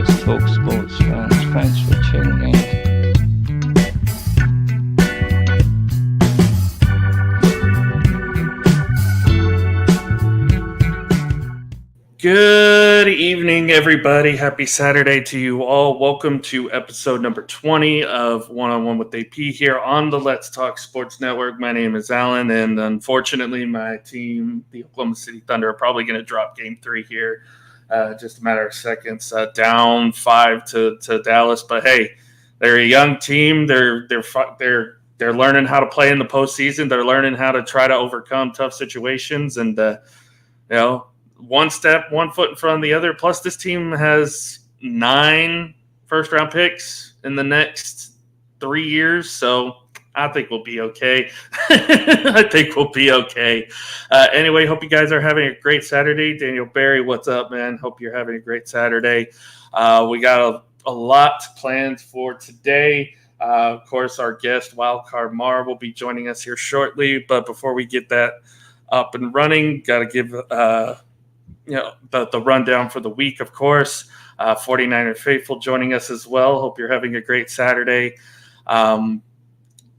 Let's Talk Sports fans. Thanks for tuning in. Good evening, everybody. Happy Saturday to you all. Welcome to episode number 20 of One-on-One with AP here on the Let's Talk Sports Network. My name is Alan, and unfortunately, my team, the Oklahoma City Thunder, are probably going to drop Game 3 here. Just a matter of seconds, down 5 to Dallas. But hey, they're a young team. They're learning how to play in the postseason. They're learning how to try to overcome tough situations, and one foot in front of the other. Plus, this team has 9 first-round picks in the next 3 years, so I think we'll be okay. Anyway, hope you guys are having a great Saturday. Daniel Barry, what's up, man? Hope you're having a great Saturday. We got a lot planned for today. Of course, our guest, Wildcard Mar, will be joining us here shortly. But before we get that up and running, got to give the rundown for the week, of course. 49er Faithful joining us as well. Hope you're having a great Saturday.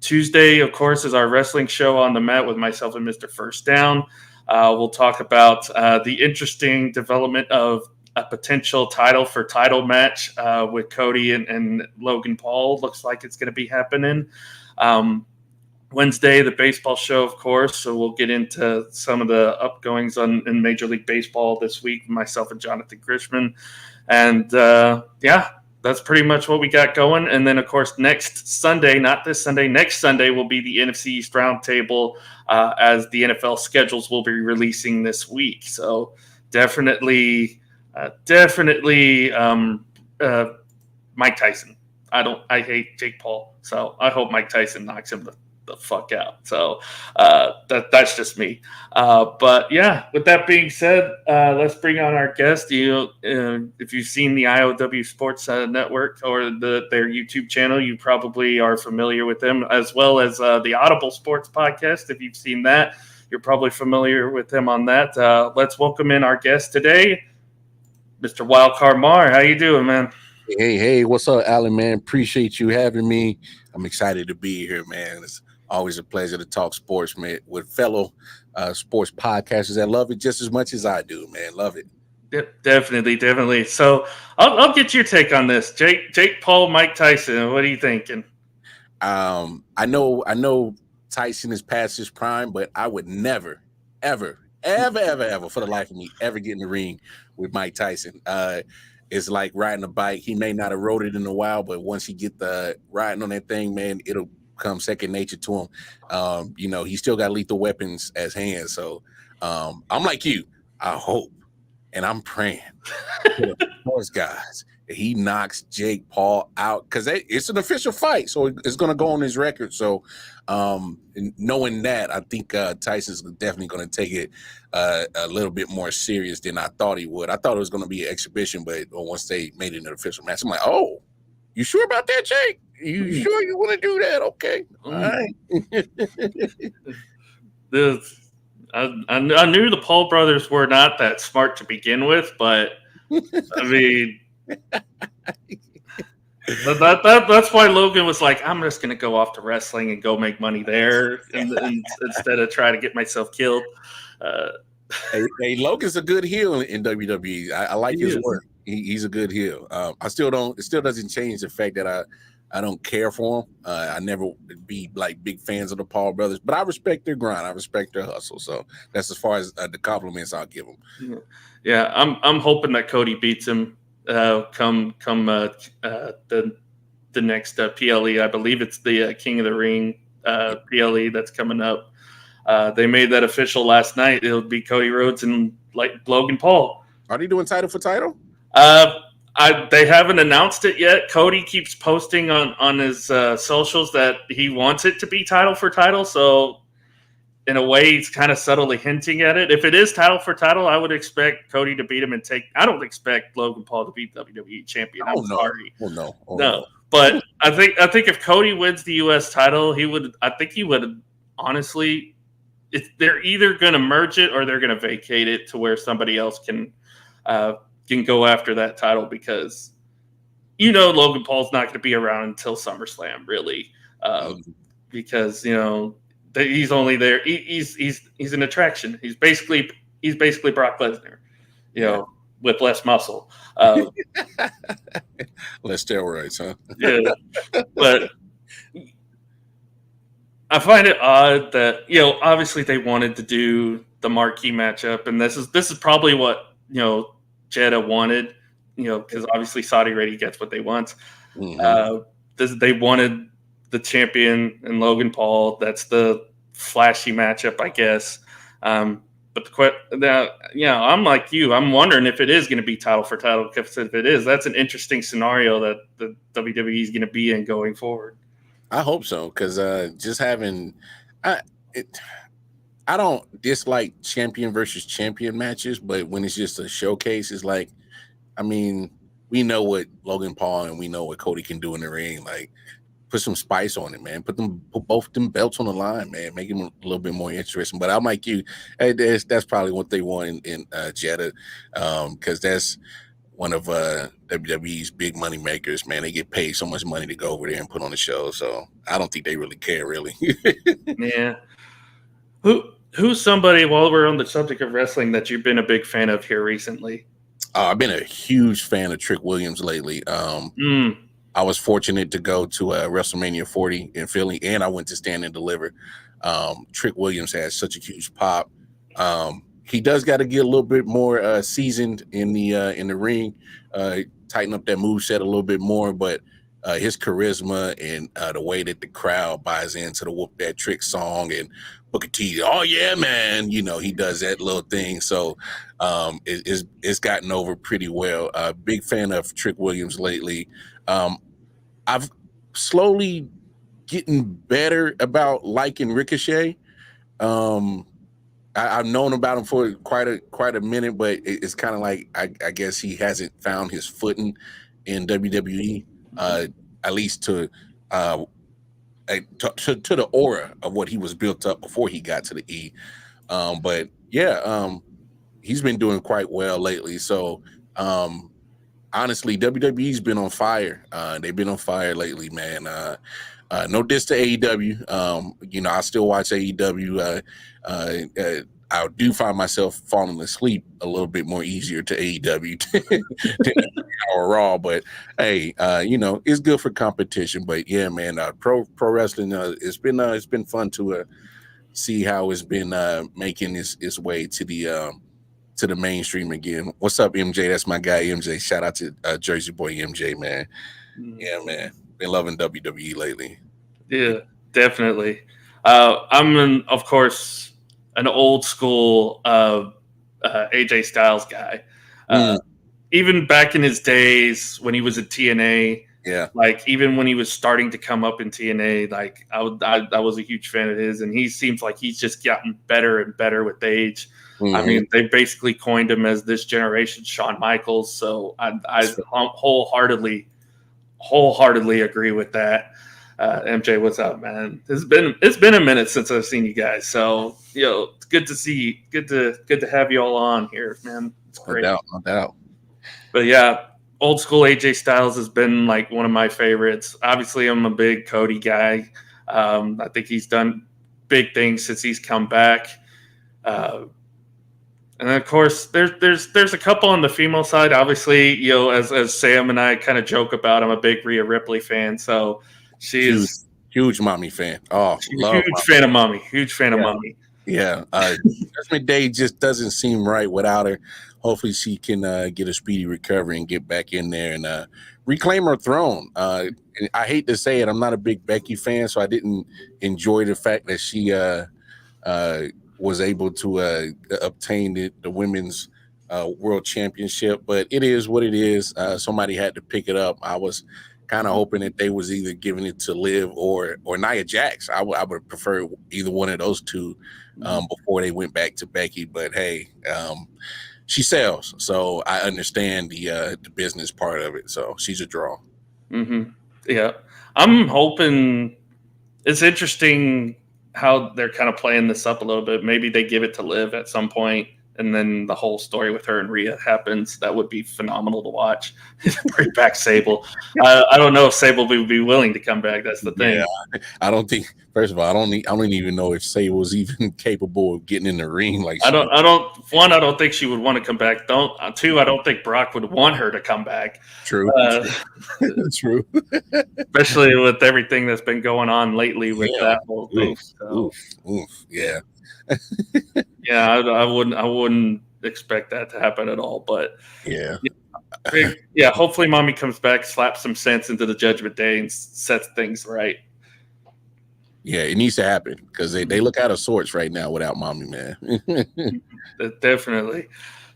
Tuesday, of course, is our wrestling show on the mat with myself and Mr. First Down. We'll talk about the interesting development of a potential title match with Cody and Logan Paul. Looks like it's going to be happening. Wednesday, the baseball show, of course. So we'll get into some of the upgoings in Major League Baseball this week, myself and Jonathan Grishman. And, that's pretty much what we got going. And then, of course, next Sunday will be the NFC East Roundtable as the NFL schedules will be releasing this week. So definitely Mike Tyson. I hate Jake Paul. So I hope Mike Tyson knocks him the fuck out. So that's just me. But yeah, with that being said, let's bring on our guest. If you've seen the IOW Sports Network or their YouTube channel, you probably are familiar with them, as well as the Audible Sports Podcast. If you've seen that, you're probably familiar with them on that. Let's welcome in our guest today, Mr. Wildcard Mar. How you doing, man? Hey, what's up, Alan, man? Appreciate you having me. I'm excited to be here, man. It's always a pleasure to talk sports, man, with fellow sports podcasters that love it just as much as I do, man. Love it. Yep, definitely. So I'll get your take on this. Jake Paul, Mike Tyson. What are you thinking? I know Tyson is past his prime, but I would never, ever, for the life of me, ever get in the ring with Mike Tyson. It's like riding a bike. He may not have rode it in a while, but once he get the riding on that thing, man, it'll come second nature to him. He still got lethal weapons as hands. So I'm like you. I hope and I'm praying for those guys that he knocks Jake Paul out, because it's an official fight, so it's going to go on his record. So knowing that, I think Tyson's definitely going to take it a little bit more serious than I thought he would. I thought it was going to be an exhibition, but once they made it an official match, I'm like, oh, you sure about that, Jake? You sure you want to do that? Okay. All right. I knew the Paul brothers were not that smart to begin with, but I mean, that's why Logan was like, I'm just going to go off to wrestling and go make money there and instead of try to get myself killed. Hey, Logan's a good heel in WWE. I like his work. He's a good heel. It still doesn't change the fact that I don't care for him. I never be like big fans of the Paul brothers, but I respect their grind. I respect their hustle. So that's as far as the compliments I'll give them. Yeah, I'm hoping that Cody beats him come the next PLE. I believe it's the King of the Ring PLE that's coming up. They made that official last night. It'll be Cody Rhodes and Logan Paul. Are they doing title for title? They haven't announced it yet. Cody keeps posting on his socials that he wants it to be title for title. So in a way, he's kind of subtly hinting at it. If it is title for title, I would expect Cody to beat him and take. I don't expect Logan Paul to be WWE champion. I'm sorry. No. But I think if Cody wins the U.S. title, he would honestly. They're either going to merge it or they're going to vacate it to where somebody else can go after that title, because Logan Paul's not going to be around until SummerSlam, really, because he's only there. He's an attraction. He's basically Brock Lesnar, with less muscle, less steroids, huh? Yeah, but I find it odd that obviously they wanted to do the marquee matchup, and this is probably what Jeddah wanted, because obviously Saudi Arabia gets what they want. They wanted the champion and Logan Paul. That's the flashy matchup, I guess. But I'm like you. I'm wondering if it is going to be title for title. Because if it is, that's an interesting scenario that the WWE is going to be in going forward. I hope so, because just having, I don't dislike champion versus champion matches, but when it's just a showcase, it's like, I mean, we know what Logan Paul and we know what Cody can do in the ring. Like, put some spice on it, man. Put both them belts on the line, man. Make them a little bit more interesting. But I'm like you, hey, that's probably what they want in Jeddah, because that's one of WWE's big money makers, man. They get paid so much money to go over there and put on the show. So I don't think they really care, really. Yeah. Who's somebody, while we're on the subject of wrestling, that you've been a big fan of here recently? I've been a huge fan of Trick Williams lately. I was fortunate to go to WrestleMania 40 in Philly, and I went to Stand and Deliver. Trick Williams has such a huge pop. He does got to get a little bit more seasoned in the ring, tighten up that moveset a little bit more. But his charisma and the way that the crowd buys into the Whoop That Trick song, and Booker T, oh yeah, man, he does that little thing. So it's gotten over pretty well. Big fan of Trick Williams lately. I've slowly getting better about liking Ricochet. I've known about him for quite a minute, but it's kind of like I guess he hasn't found his footing in WWE, at least to the aura of what he was built up before he got to the E. But yeah, he's been doing quite well lately. So honestly, WWE's been on fire. They've been on fire lately, man. No diss to AEW. I still watch AEW. I do find myself falling asleep a little bit more easier to AEW than Raw. But hey, it's good for competition. But yeah, man, pro wrestling. It's been fun to see how it's been making its way to the mainstream again. What's up, MJ? That's my guy, MJ. Shout out to Jersey boy MJ, man. Yeah, man. Been loving WWE lately. Yeah, definitely. I'm of course an old school AJ Styles guy. Even back in his days when he was at TNA, yeah, like even when he was starting to come up in TNA, like I was a huge fan of his, and he seems like he's just gotten better and better with age. I mean, they basically coined him as this generation's Shawn Michaels. So I wholeheartedly agree with that. MJ, what's up, man? It's been a minute since I've seen you guys. So, it's good to see you. Good to have you all on here, man. It's great. No doubt. But yeah, old school AJ Styles has been like one of my favorites. Obviously, I'm a big Cody guy. I think he's done big things since he's come back. And then, of course, there's a couple on the female side. Obviously, as Sam and I kind of joke about, I'm a big Rhea Ripley fan. So she's huge mommy fan. Oh, huge fan of mommy. Huge fan of mommy. Yeah, Judgment Day just doesn't seem right without her. Hopefully, she can get a speedy recovery and get back in there and reclaim her throne. And I hate to say it, I'm not a big Becky fan, so I didn't enjoy the fact that she was able to obtain the women's world championship. But it is what it is. Somebody had to pick it up. I was kind of hoping that they was either giving it to Liv or Nia Jax. I would prefer either one of those two before they went back to Becky. But hey, she sells, so I understand the business part of it. So she's a draw. Mm-hmm. Yeah, I'm hoping it's interesting how they're kind of playing this up a little bit. Maybe they give it to Liv at some point and then the whole story with her and Rhea happens. That would be phenomenal to watch. Bring back Sable. I don't know if Sable would be willing to come back. That's the thing. Yeah, I don't think. First of all, I don't even know if Sable was even capable of getting in the ring. Like, I don't think she would want to come back. Two, I don't think Brock would want her to come back. True. True. Especially with everything that's been going on lately with that whole thing. Yeah. Yeah, I wouldn't expect that to happen at all. But yeah, hopefully Mommy comes back, slaps some sense into the Judgment Day, and sets things right. Yeah, it needs to happen because they look out of sorts right now without Mommy, man. Definitely.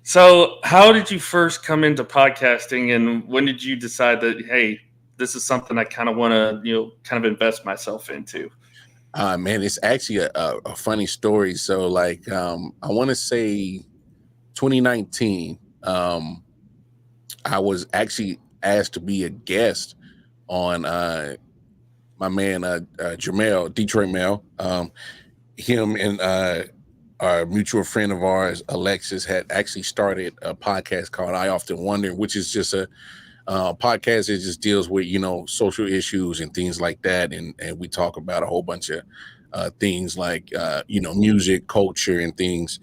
So, how did you first come into podcasting, and when did you decide that, hey, this is something I kind of want to, kind of invest myself into? Man, it's actually a funny story. So, like, I want to say 2019, I was actually asked to be a guest on my man Jamel, Detroit Mel. Him and our mutual friend of ours, Alexis, had actually started a podcast called I Often Wonder, which is just a podcast that just deals with, social issues and things like that. And we talk about a whole bunch of things like, music, culture and things.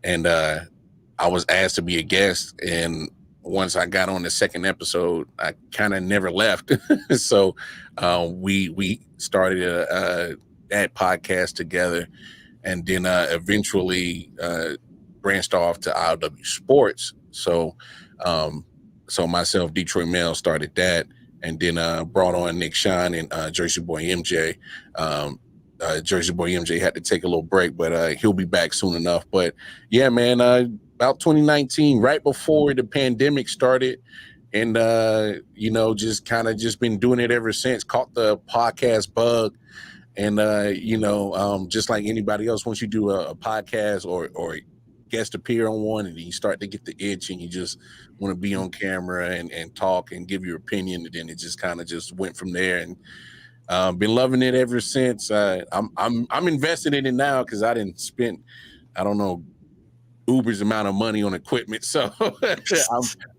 And I was asked to be a guest. And once I got on the second episode, I kind of never left. So we started that podcast together, and then eventually branched off to ILW Sports. So myself, Detroit Mel, started that, and then brought on Nick Shine and Jersey Boy MJ. Jersey Boy MJ had to take a little break, but he'll be back soon enough. But yeah, man, about 2019, right before the pandemic started, and just been doing it ever since. Caught the podcast bug, and just like anybody else, once you do a podcast or guest appear on one, and you start to get the itch, and you just want to be on camera and talk and give your opinion, and then it just kind of just went from there. And been loving it ever since. I'm invested in it now because I didn't spend, I don't know, Uber's amount of money on equipment, so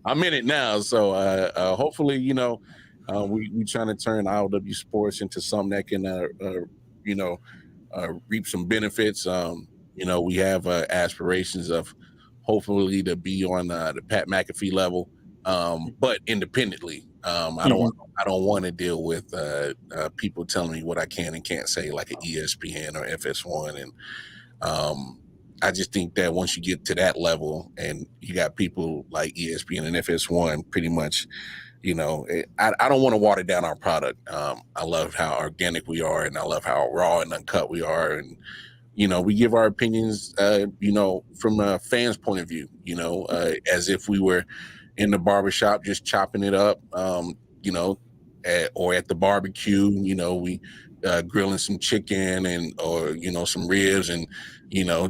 I'm in it now. So hopefully, we trying to turn ILW Sports into something that can reap some benefits. We have aspirations of hopefully to be on the Pat McAfee level, but independently. I don't want to deal with people telling me what I can and can't say, like an ESPN or FS1. And I just think that once you get to that level and you got people like ESPN and FS1, pretty much, I don't want to water down our product. I love how organic we are, and I love how raw and uncut we are. And, we give our opinions, from a fan's point of view, as if we were in the barbershop just chopping it up, or at the barbecue, we grilling some chicken or some ribs and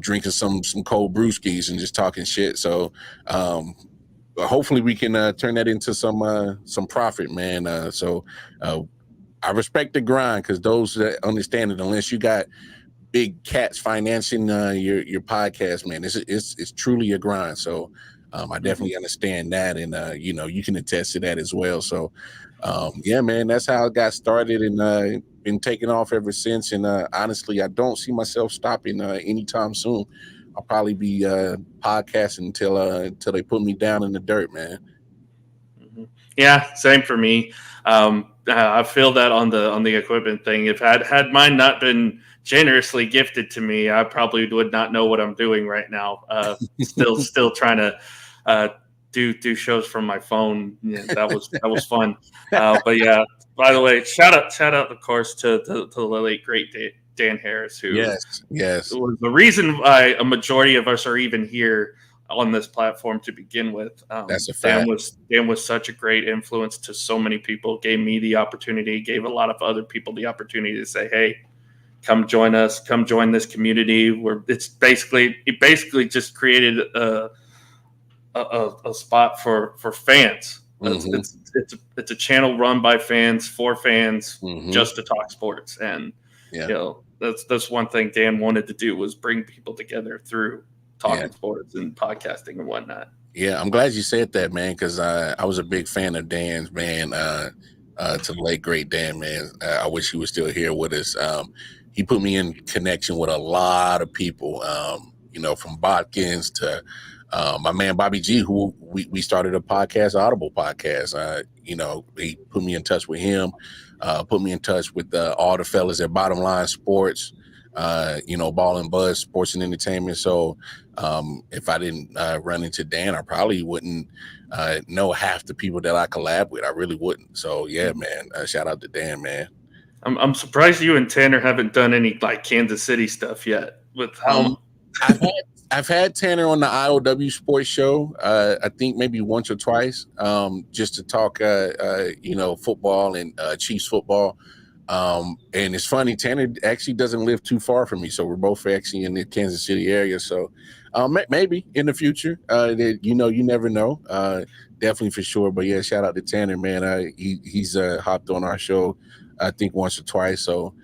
drinking some cold brewskis and just talking shit. So hopefully we can turn that into some profit, man. So I respect the grind, because those that understand it, unless you got big cats financing your podcast, man, it's truly a grind. So I definitely understand that, and you can attest to that as well. So yeah, man, that's how it got started, and been taking off ever since. And honestly, I don't see myself stopping anytime soon. I'll probably be podcasting until they put me down in the dirt, man. Yeah, same for me. I feel that on the equipment thing. If had mine not been generously gifted to me, I probably would not know what I'm doing right now. Still trying to do shows from my phone. Yeah, that was fun. But yeah, by the way, shout out of course to the late great Dan Harris, who yes was the reason why a majority of us are even here on this platform to begin with. That's a fact. Dan was such a great influence to so many people. Gave me the opportunity, gave a lot of other people the opportunity to say, "Hey, come join us, come join this community." Where it basically just created a spot for fans. Mm-hmm. It's a channel run by fans for fans, mm-hmm. just to talk sports. And that's one thing Dan wanted to do, was bring people together through talking sports and podcasting and whatnot. Yeah, I'm glad you said that, man, because I was a big fan of Dan's, man. To the late great Dan, man. I wish he was still here with us. He put me in connection with a lot of people, from Botkins to my man Bobby G, who we started a podcast, Audible podcast. He put me in touch with him, put me in touch with all the fellas at Bottom Line Sports, Ball and Buzz Sports and Entertainment. So if I didn't run into Dan, I probably wouldn't know half the people that I collab with. I really wouldn't. So yeah, man, shout out to Dan, man. I'm surprised you and Tanner haven't done any like Kansas City stuff yet. With how I've had Tanner on the IOW Sports Show. I think maybe once or twice, just to talk, football and Chiefs football. And it's funny, Tanner actually doesn't live too far from me, so we're both actually in the Kansas City area. So maybe in the future, you never know. Definitely for sure. But yeah, shout out to Tanner, man. He's hopped on our show, I think once or twice. So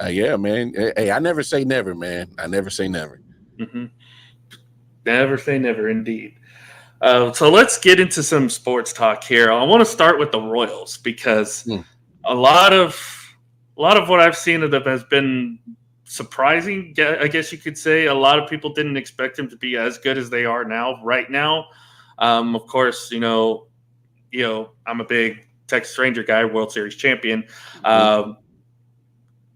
yeah, man. Hey, I never say never, man. I never say never. Mm-hmm. Never say never, indeed. So let's get into some sports talk here. I want to start with the Royals because a lot of what I've seen of them has been surprising, I guess you could say. A lot of people didn't expect them to be as good as they are right now. Of course, I'm a big Texas Ranger guy, World Series champion.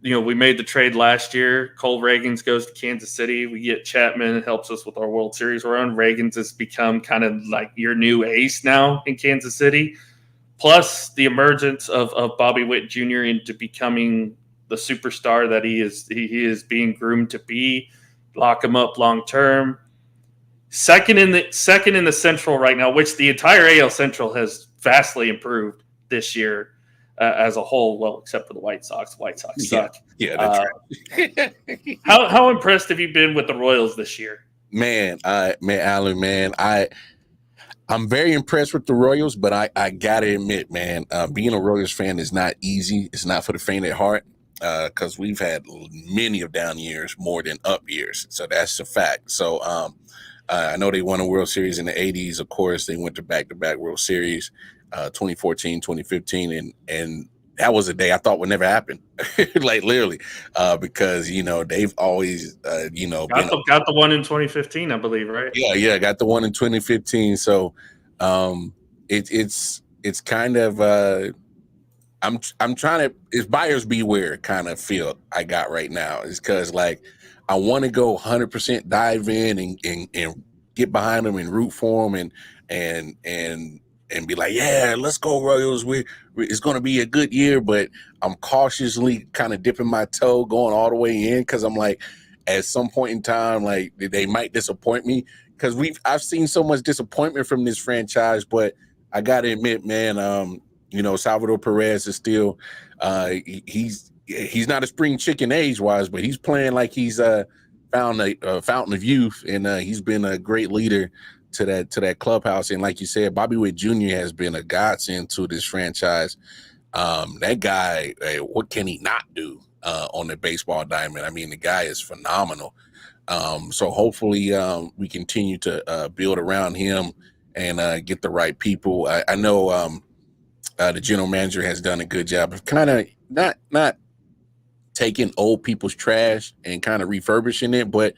We made the trade last year. Cole Reagans goes to Kansas City. We get Chapman, helps us with our World Series run. Reagans has become kind of like your new ace now in Kansas City. Plus the emergence of Bobby Witt Jr. into becoming the superstar that he is being groomed to be. Lock him up long term. Second in the Central right now, which the entire AL Central has vastly improved this year. As a whole, well, except for the White Sox. White Sox suck. Yeah, that's right. How impressed have you been with the Royals this year? Man, Alan, man, I'm very impressed with the Royals, but I gotta admit, man, being a Royals fan is not easy. It's not for the faint at heart, because we've had many of down years more than up years. So that's a fact. So I know they won a World Series in the 80s. Of course, they went to back-to-back World Series. 2014, 2015, and that was a day I thought would never happen, like literally, because they've always got the one in 2015, I believe, right? Yeah, got the one in 2015. So it's kind of I'm trying to, it's buyers beware kind of feel I got right now. Is because like I want to go 100% dive in and get behind them and root for them and be like, yeah, let's go Royals. It's going to be a good year, but I'm cautiously kind of dipping my toe, going all the way in, because I'm like, at some point in time, like they might disappoint me, because I've seen so much disappointment from this franchise. But I got to admit, man, Salvador Perez is still he's not a spring chicken age wise, but he's playing like he's found a fountain of youth, and he's been a great leader to that clubhouse. And like you said, Bobby Witt Jr. has been a godsend to this franchise. That guy, what can he not do on the baseball diamond? I mean, the guy is phenomenal. So hopefully we continue to build around him and get the right people. I know the general manager has done a good job of kind of not taking old people's trash and kind of refurbishing it, but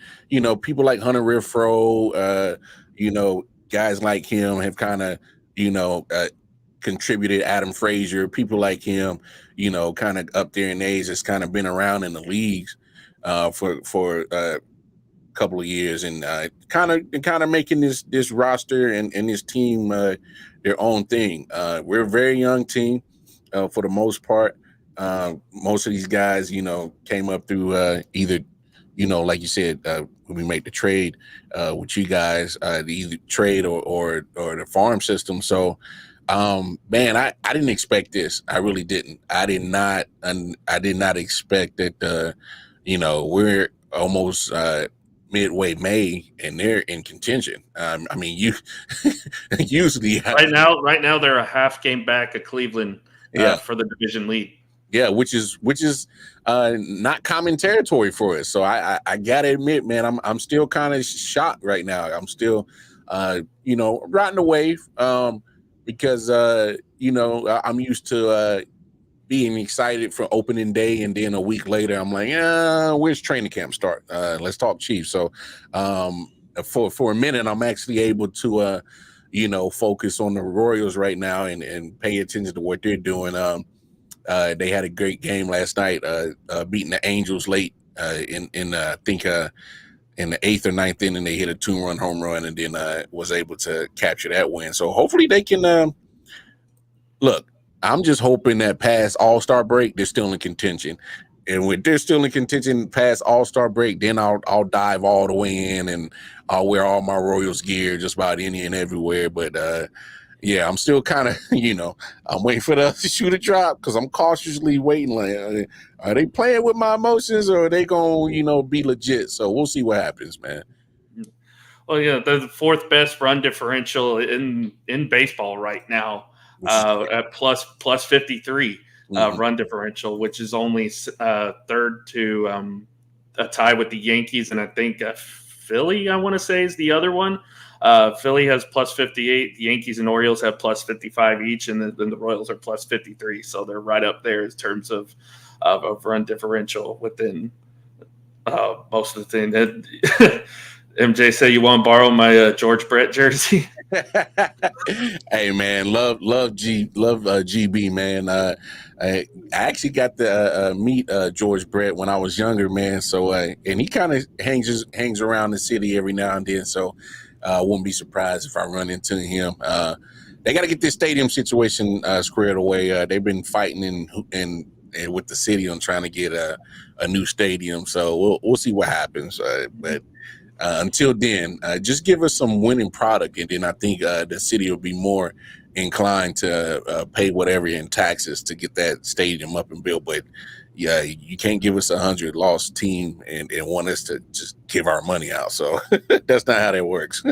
people like Hunter Renfroe, guys like him have kind of, contributed. Adam Frazier, people like him, kind of up there in age, has kind of been around in the leagues for a couple of years, and kind of making this roster and this team their own thing. We're a very young team for the most part. Most of these guys, came up through either, like you said, when we make the trade with you guys, the either trade or the farm system. So, man, I didn't expect this. I really didn't. I did not expect that. We're almost midway May and they're in contention. I mean, you usually right now they're a half game back of Cleveland for the division lead. Yeah, which is not common territory for us. So I gotta admit, man, I'm still kind of shocked right now. I'm still riding away because I'm used to being excited for opening day, and then a week later I'm like, where's training camp start? Let's talk Chiefs. So for a minute I'm actually able to focus on the Royals right now and pay attention to what they're doing. They had a great game last night, beating the Angels late in I think in the 8th or 9th inning. They hit a 2-run home run and then was able to capture that win. So hopefully they can look. I'm just hoping that past All-Star break they're still in contention, and when they're still in contention past All-Star break, then I'll dive all the way in and I'll wear all my Royals gear just about any and everywhere. But yeah, I'm still kind of, I'm waiting for the shoe to drop because I'm cautiously waiting. Like, are they playing with my emotions or are they going to, be legit? So we'll see what happens, man. Well, yeah, they're the 4th best run differential in baseball right now, at plus 53 run differential, which is only 3rd to a tie with the Yankees, and I think Philly, I want to say, is the other one. Philly has plus 58. The Yankees and Orioles have plus 55 each, and then the Royals are plus 53. So they're right up there in terms of run differential within most of the thing. MJ said, "You want to borrow my George Brett jersey?" Hey man, love GB, man. I actually got to meet George Brett when I was younger, man. So and he kind of hangs around the city every now and then. So I wouldn't be surprised if I run into him. They got to get this stadium situation squared away. They've been fighting and with the city on trying to get a new stadium. So we'll see what happens. But until then, just give us some winning product, and then I think the city will be more inclined to pay whatever in taxes to get that stadium up and built. But yeah, you can't give us 100 lost team and want us to just give our money out. So that's not how that works.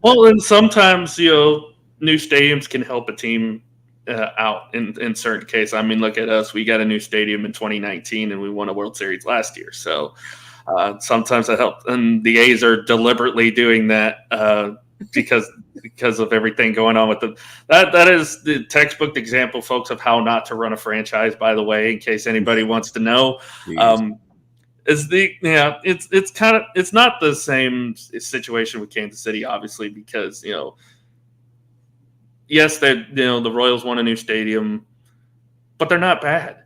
Well, and sometimes new stadiums can help a team out in certain cases. I mean, look at us. We got a new stadium in 2019, and we won a World Series last year. So sometimes that helps, and the A's are deliberately doing that because of everything going on with them. That is the textbook example, folks, of how not to run a franchise. By the way, in case anybody wants to know, it's not the same situation with Kansas City, obviously, because yes, the Royals won a new stadium, but they're not bad.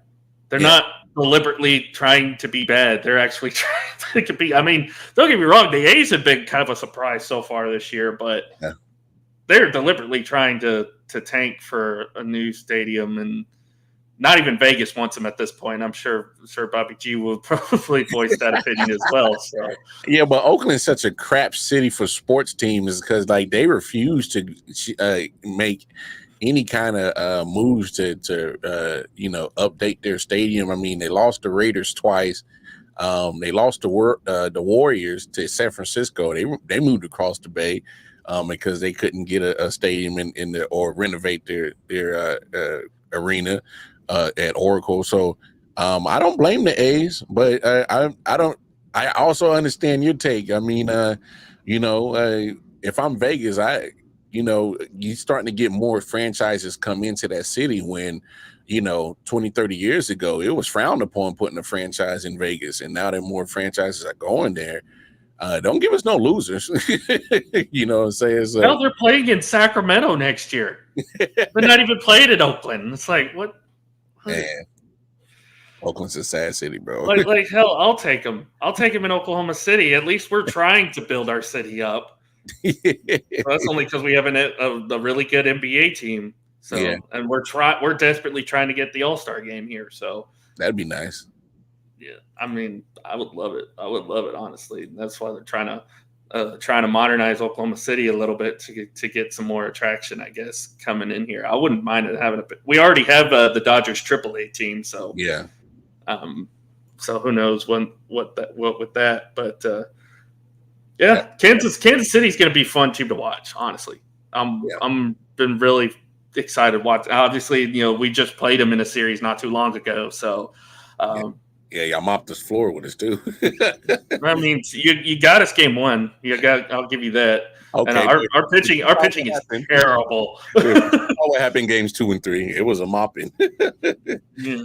They're not deliberately trying to be bad. They're actually trying to be. I mean, don't get me wrong. The A's have been kind of a surprise so far this year, but they're deliberately trying to tank for a new stadium, and not even Vegas wants them at this point. I'm sure Bobby G will probably voice that opinion as well. So yeah, but Oakland's such a crap city for sports teams because they refuse to make any kind of moves to update their stadium. I mean, they lost the Raiders twice. They lost the Warriors to San Francisco. They moved across the bay because they couldn't get a stadium or renovate their arena at Oracle. So I don't blame the A's, but I also understand your take. I mean, if I'm Vegas, you're starting to get more franchises come into that city when, 20, 30 years ago, it was frowned upon putting a franchise in Vegas. And now that more franchises are going there, don't give us no losers. You know what I'm saying? So, well, they're playing in Sacramento next year. They're not even playing in Oakland. It's like, what? Man, Oakland's a sad city, bro. like hell, I'll take them. I'll take them in Oklahoma City. At least we're trying to build our city up. That's only because we have a really good NBA team. So, and we're desperately trying to get the All-Star game here. So that'd be nice. Yeah, I mean, I would love it. I would love it, honestly. That's why they're trying to modernize Oklahoma City a little bit to get some more attraction, I guess, coming in here. I wouldn't mind it having we already have the Dodgers AAA team, so yeah. So who knows what with that, but Kansas City's going to be a fun team to watch. Honestly, I'm been really excited watch. Obviously, we just played him in a series not too long ago, so. Yeah, y'all mopped this floor with us too. I mean, you got us game one. I'll give you that. Okay, and our pitching is terrible. All what happened games 2 and 3. It was a mopping. Yeah.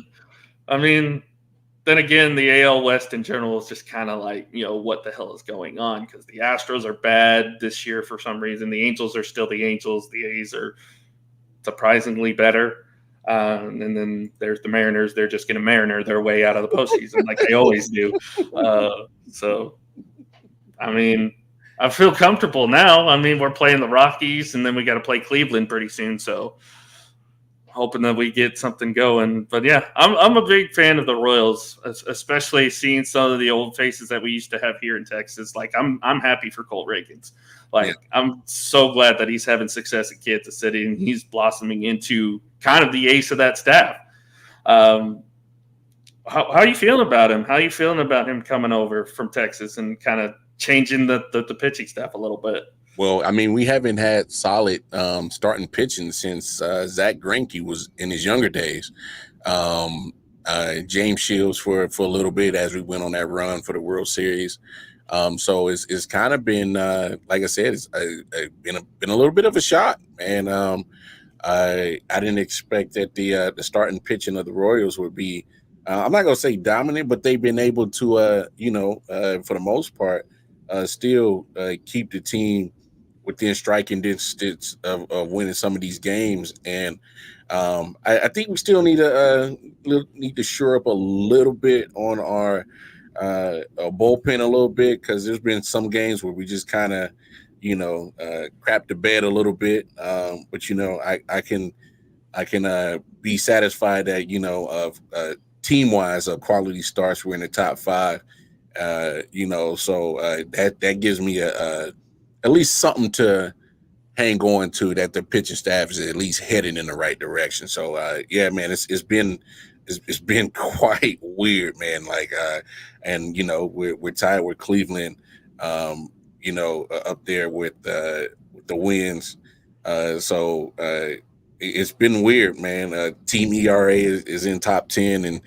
I mean, then again, the AL West in general is just kind of like, what the hell is going on? Because the Astros are bad this year for some reason. The Angels are still the Angels. The A's are surprisingly better. And then there's the Mariners. They're just going to Mariner their way out of the postseason like they always do. So, I mean, I feel comfortable now. I mean, we're playing the Rockies, and then we got to play Cleveland pretty soon. So, hoping that we get something going. But yeah, I'm a big fan of the Royals, especially seeing some of the old faces that we used to have here in Texas. Like I'm happy for Colt Reagans. I'm so glad that he's having success at Kansas City and he's blossoming into kind of the ace of that staff. How are you feeling about him? How are you feeling about him coming over from Texas and kind of changing the pitching staff a little bit? Well, I mean, we haven't had solid starting pitching since Zach Greinke was in his younger days. James Shields for a little bit as we went on that run for the World Series. So it's kind of been, like I said, it's been a little bit of a shock. And I didn't expect that the starting pitching of the Royals would be, I'm not going to say dominant, but they've been able to, for the most part, still keep the team within striking distance of winning some of these games. And I think we still need to shore up a little bit on our bullpen a little bit, because there's been some games where we just kind of, crap the bed a little bit. But I can be satisfied that team wise quality starts. We're in the top 5. So that gives me at least something to hang on to, that the pitching staff is at least heading in the right direction. So yeah, man, it's been quite weird, man. And we're tied with Cleveland, up there with the Winds. So it's been weird, man. Team ERA is in top 10, and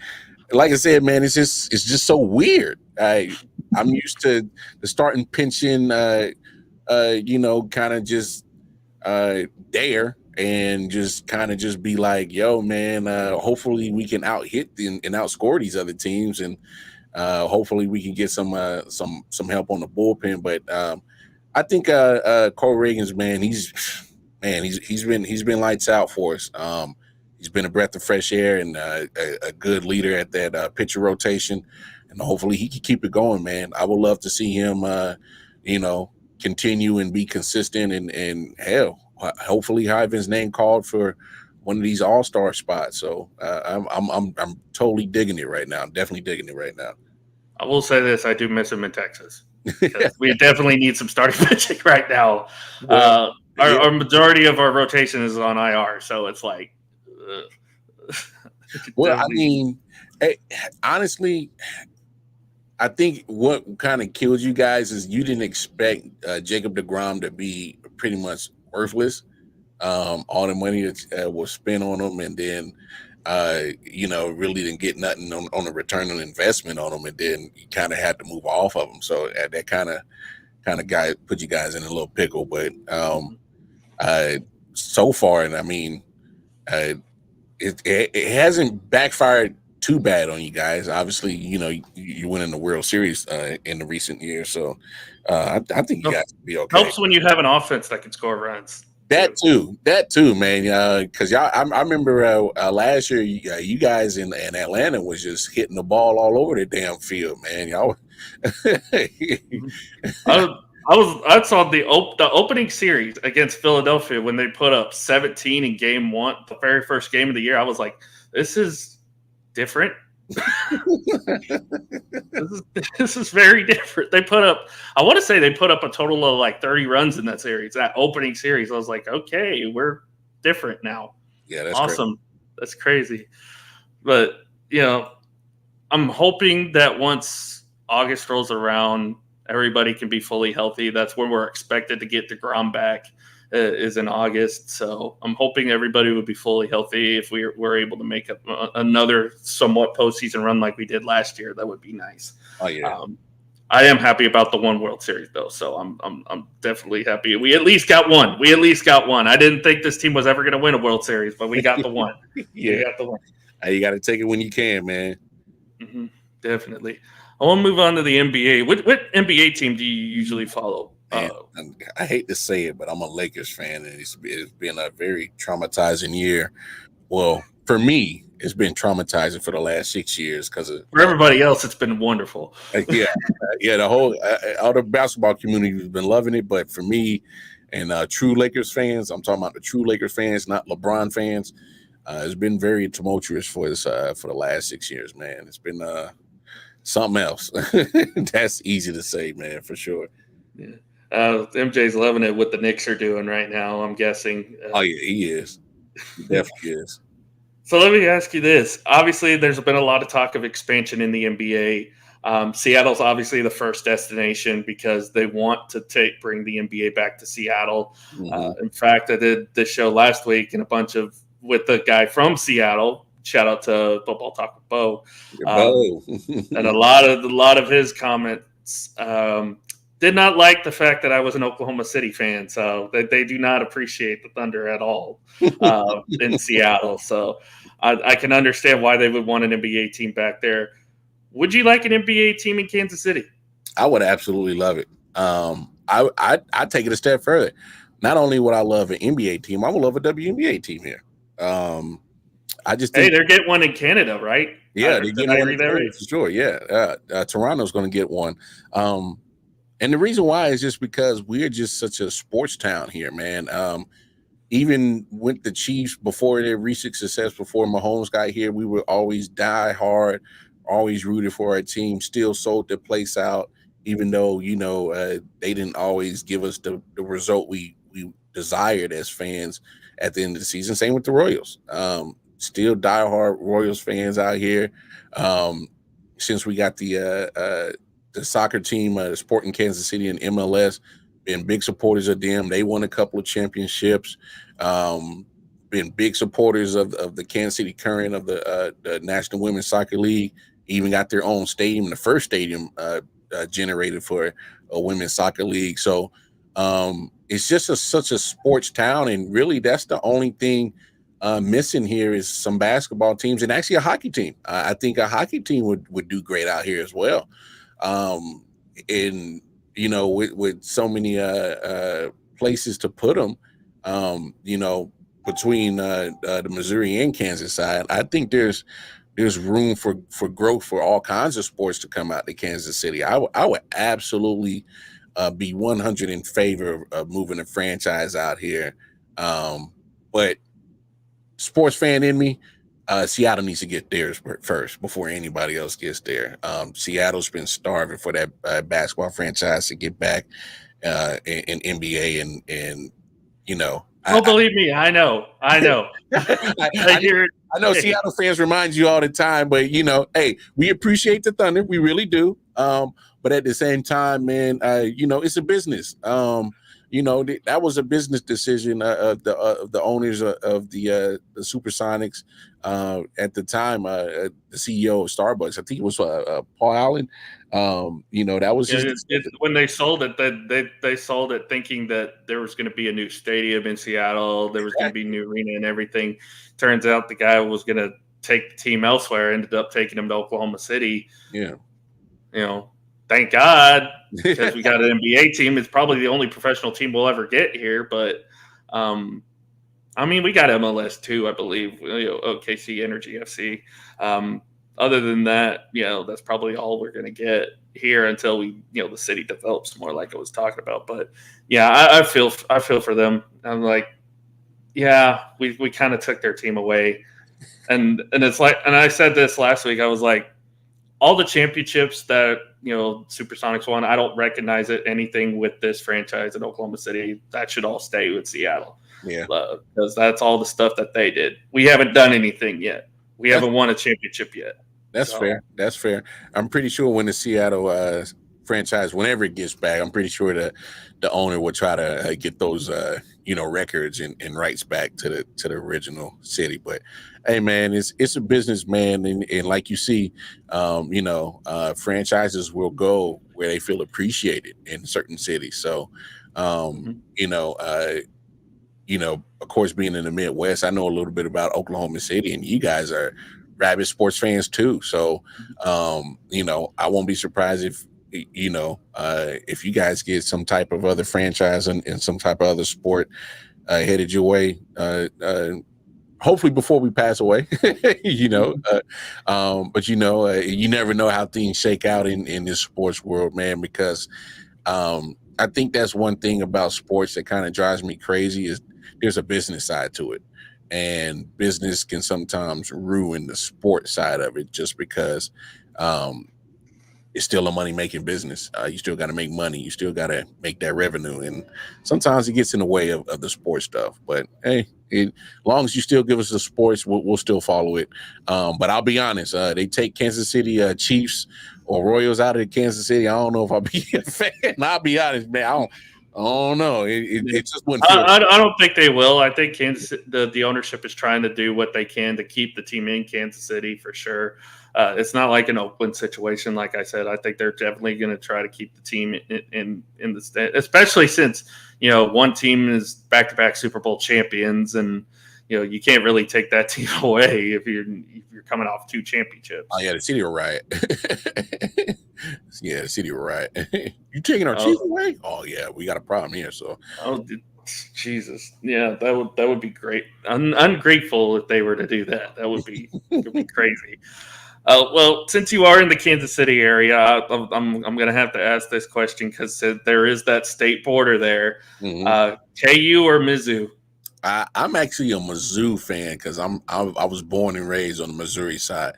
like I said, man, it's just so weird. I'm used to the starting pitching, kind of just there and just kind of just be like, yo, man, hopefully we can out-hit and outscore these other teams, and hopefully we can get some help on the bullpen. But I think Cole Reagans, man, he's been lights out for us. He's been a breath of fresh air and a good leader at that pitcher rotation, and hopefully he can keep it going, man. I would love to see him, continue and be consistent, and hell, hopefully have his name called for one of these all-star spots. So I'm totally digging it right now. I'm definitely digging it right now. I will say this: I do miss him in Texas. We definitely need some starting pitching right now. Well, our majority of our rotation is on IR, so it's like. Well, I mean, honestly, I think what kind of killed you guys is you didn't expect Jacob deGrom to be pretty much worthless. All the money that was spent on him, and then really didn't get nothing on the return on investment on him, and then you kind of had to move off of him. So that kind of guy put you guys in a little pickle. But so far, and I mean, it hasn't backfired too bad on you guys. Obviously, you winning the World Series in the recent years, so I think you guys will be okay. Helps when you have an offense that can score runs. That too, man. Because y'all, I remember last year, you guys in Atlanta was just hitting the ball all over the damn field, man. Y'all. I saw the opening series against Philadelphia when they put up 17 in game 1, the very first game of the year. I was like, this is different. This is very different. I want to say they put up a total of like 30 runs in that series, that opening series. I was like, okay, we're different now. Yeah, that's awesome. Crazy. That's crazy. But, I'm hoping that once August rolls around, everybody can be fully healthy. That's when we're expected to get DeGrom back. is in August. So I'm hoping everybody would be fully healthy. If we're able to make another somewhat postseason run like we did last year, that would be nice. Oh yeah. I am happy about the one World Series though, so I'm definitely happy. We at least got one. I didn't think this team was ever going to win a World Series, but we got the one. Yeah, we got the one. You got to take it when you can, man. Mm-hmm. Definitely. I want to move on to the NBA. What NBA team do you usually follow? Man, I hate to say it, but I'm a Lakers fan, and it's been a very traumatizing year. Well, for me, it's been traumatizing for the last 6 years because for everybody else, it's been wonderful. Yeah, the whole all the basketball community has been loving it, but for me and true Lakers fans, I'm talking about the true Lakers fans, not LeBron fans. It's been very tumultuous for the last 6 years, man. It's been something else. That's easy to say, man, for sure. Yeah. MJ's loving it what the Knicks are doing right now, I'm guessing. Oh yeah, he is. He definitely is. So let me ask you this. Obviously, there's been a lot of talk of expansion in the NBA. Seattle's obviously the first destination because they want to bring the NBA back to Seattle. Mm-hmm. In fact, I did this show last week and with the guy from Seattle. Shout out to Football Talk with Bo. And a lot of his comments did not like the fact that I was an Oklahoma City fan. So they do not appreciate the Thunder at all in Seattle. So I can understand why they would want an NBA team back there. Would you like an NBA team in Kansas City? I would absolutely love it. I'd take it a step further. Not only would I love an NBA team, I would love a WNBA team here. I just think, they're getting one in Canada, right? Yeah, they're getting one in Canada for sure. Yeah, Toronto's going to get one. And the reason why is just because we're just such a sports town here, man. Even with the Chiefs before their recent success, before Mahomes got here, we were always die hard, always rooted for our team, still sold the place out, even though, they didn't always give us the result we desired as fans at the end of the season. Same with the Royals. Still diehard Royals fans out here. Since we got the soccer team, Sporting Kansas City and MLS, been big supporters of them. They won a couple of championships. Been big supporters of the Kansas City Current of the National Women's Soccer League. Even got their own stadium, the first stadium generated for a women's soccer league. So it's just such a sports town, and really that's the only thing missing here is some basketball teams and actually a hockey team. I think a hockey team would do great out here as well. And with so many places to put them, between the Missouri and Kansas side, I think there's room for growth for all kinds of sports to come out to Kansas City. I would absolutely be 100 in favor of moving a franchise out here. But sports fan in me, Seattle needs to get theirs first before anybody else gets there. Seattle's been starving for that basketball franchise to get back in NBA, and believe me, I know. I hear it. I know Seattle fans remind you all the time, but hey, we appreciate the Thunder, we really do. But at the same time, man, it's a business. That was a business decision of the owners of the Supersonics at the time. The CEO of Starbucks, I think it was Paul Allen. That was when they sold it. They sold it thinking that there was going to be a new stadium in Seattle. There was going to be a new arena and everything. Turns out the guy was going to take the team elsewhere. Ended up taking him to Oklahoma City. Yeah. Thank God, because we got an NBA team. It's probably the only professional team we'll ever get here. But, we got MLS too, I believe. OKC Energy FC. Other than that, that's probably all we're going to get here until we, the city develops more, like I was talking about. But yeah, I feel for them. I'm like, yeah, we kind of took their team away, and it's like, and I said this last week. I was like, all the championships that Supersonics won, I don't recognize anything with this franchise in Oklahoma City. That should all stay with Seattle. Yeah, because that's all the stuff that they did. We haven't done anything yet. Haven't won a championship yet. That's fair. I'm pretty sure when the Seattle franchise, whenever it gets back, I'm pretty sure the owner will try to get those records and rights back to the original city. But hey, man, it's a business, man, and like you see, franchises will go where they feel appreciated in certain cities. So, of course, being in the Midwest, I know a little bit about Oklahoma City, and you guys are rabid sports fans too. So, I won't be surprised if you guys get some type of other franchise and some type of other sport headed your way. Hopefully before we pass away, but you never know how things shake out in this sports world, man, because I think that's one thing about sports that kind of drives me crazy is there's a business side to it, and business can sometimes ruin the sport side of it just because it's still a money-making business. You still got to make money. You still got to make that revenue, and sometimes it gets in the way of the sports stuff. But hey, as long as you still give us the sports, we'll still follow it. But I'll be honest, they take Kansas City Chiefs or Royals out of Kansas City, I don't know if I'll be a fan. I'll be honest, man. I don't know. It just wouldn't feel I don't think they will. I think the ownership is trying to do what they can to keep the team in Kansas City for sure. It's not like an Oakland situation. Like I said, I think they're definitely going to try to keep the team in the state, especially since, one team is back-to-back Super Bowl champions, and, you can't really take that team away if you're coming off 2 championships. Oh, yeah, the city will riot. Yeah, the city will riot. You taking our Chiefs away? Oh, yeah, we got a problem here, so. Oh, Jesus. Yeah, that would be great. Ungrateful if they were to do that. That would be crazy. Well, since you are in the Kansas City area, I'm going to have to ask this question because there is that state border there. Mm-hmm. KU or Mizzou? I'm actually a Mizzou fan because I was born and raised on the Missouri side,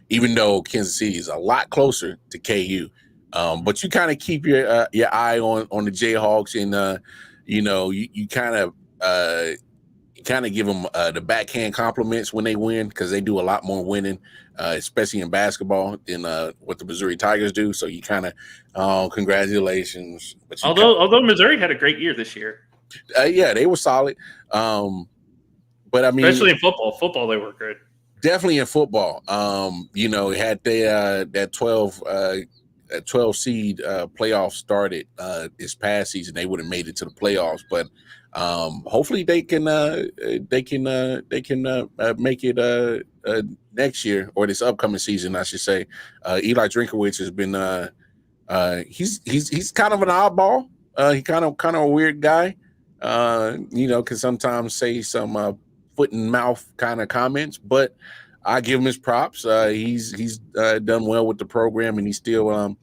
even though Kansas City is a lot closer to KU. But you kind of keep your eye on the Jayhawks, and you kind of give them the backhand compliments when they win because they do a lot more winning, especially in basketball, than what the Missouri Tigers do. So you kind of, congratulations. But although Missouri had a great year this year. Yeah, they were solid. But I mean, especially in football, they were good. Definitely in football. Had they that 12 seed playoff started this past season, they would have made it to the playoffs. But hopefully they can make it next year, or this upcoming season, I should say. Eli Drinkowitz has been he's kind of an oddball. He kind of a weird guy. Can sometimes say some foot and mouth kind of comments, but I give him his props. He's done well with the program, and he's still, and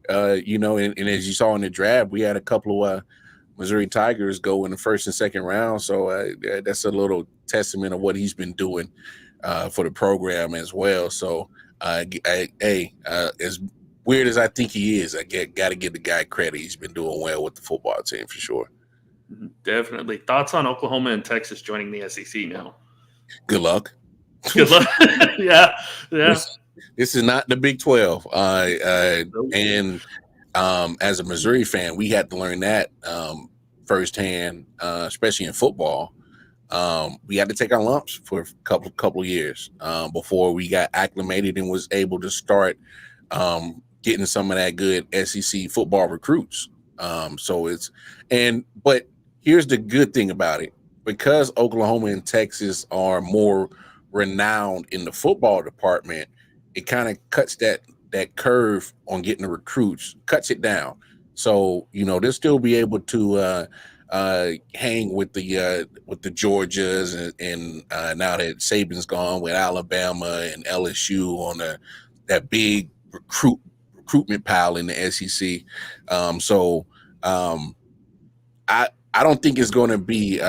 as you saw in the draft, we had a couple of Missouri Tigers go in the first and second round. So that's a little testament of what he's been doing for the program as well. So, as weird as I think he is, I got to give the guy credit. He's been doing well with the football team for sure. Definitely. Thoughts on Oklahoma and Texas joining the SEC now? Good luck. Good luck. Yeah. This is not the Big 12. And as a Missouri fan, we had to learn that firsthand, especially in football. We had to take our lumps for a couple of years before we got acclimated and was able to start getting some of that good SEC football recruits. But here's the good thing about it. Because Oklahoma and Texas are more renowned in the football department, it kind of cuts that curve on getting the recruits, cuts it down. So, they'll still be able to hang with the Georgias and now that Saban's gone, with Alabama and LSU on that big recruitment pile in the SEC. I don't think it's going to be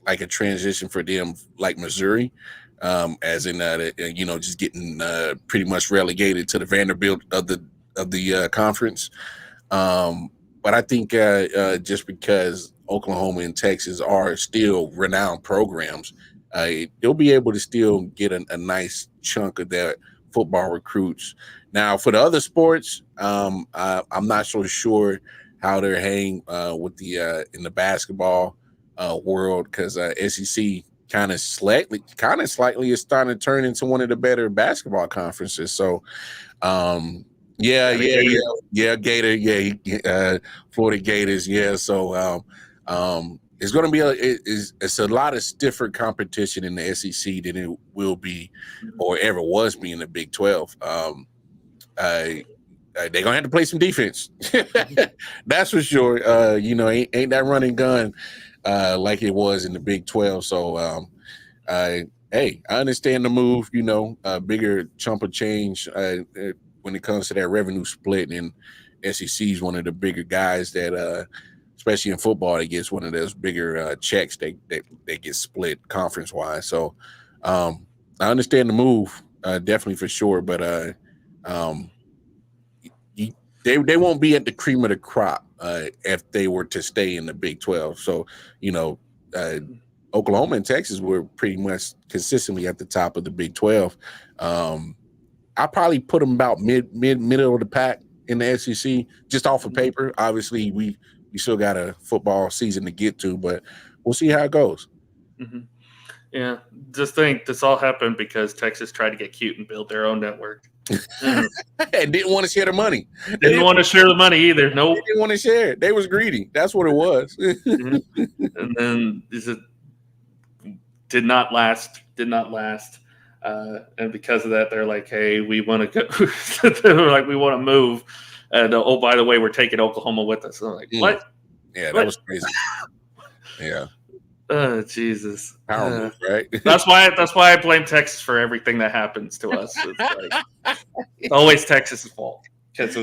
like a transition for them like Missouri, as in just getting pretty much relegated to the Vanderbilt of the conference. But I think just because Oklahoma and Texas are still renowned programs, they'll be able to still get a nice chunk of that football recruits. Now, for the other sports, I'm not so sure how they're hanging with the in the basketball world, because SEC kind of slightly is starting to turn into one of the better basketball conferences. So, yeah, Gator, Florida Gators, yeah. So, it's going to be it's a lot of stiffer competition in the SEC than it will be or ever was be in the Big 12. They're gonna have to play some defense. That's for sure. Ain't that running gun like it was in the Big 12. So, hey, I understand the move. A bigger chunk of change when it comes to that revenue split, and SEC is one of the bigger guys that, especially in football, that gets one of those bigger checks that get split conference wise. So, I understand the move, definitely for sure, but they won't be at the cream of the crop if they were to stay in the Big 12. So, Oklahoma and Texas were pretty much consistently at the top of the Big 12. I probably put them about middle of the pack in the SEC, just off of paper. Obviously, we still got a football season to get to, but we'll see how it goes. Mm-hmm. Yeah, just think this all happened because Texas tried to get cute and build their own network. And didn't want to share the money. Didn't want to share the money either. Nope. They didn't want to share it. They was greedy. That's what it was. And then did not last. And because of that, they're like, hey, we want to go. They're like, we want to move. And oh, by the way, we're taking Oklahoma with us. And I'm like, what? Yeah, that was crazy. Yeah. Oh, Jesus. Power move, right? That's why I blame Texas for everything that happens to us. It's always Texas' fault because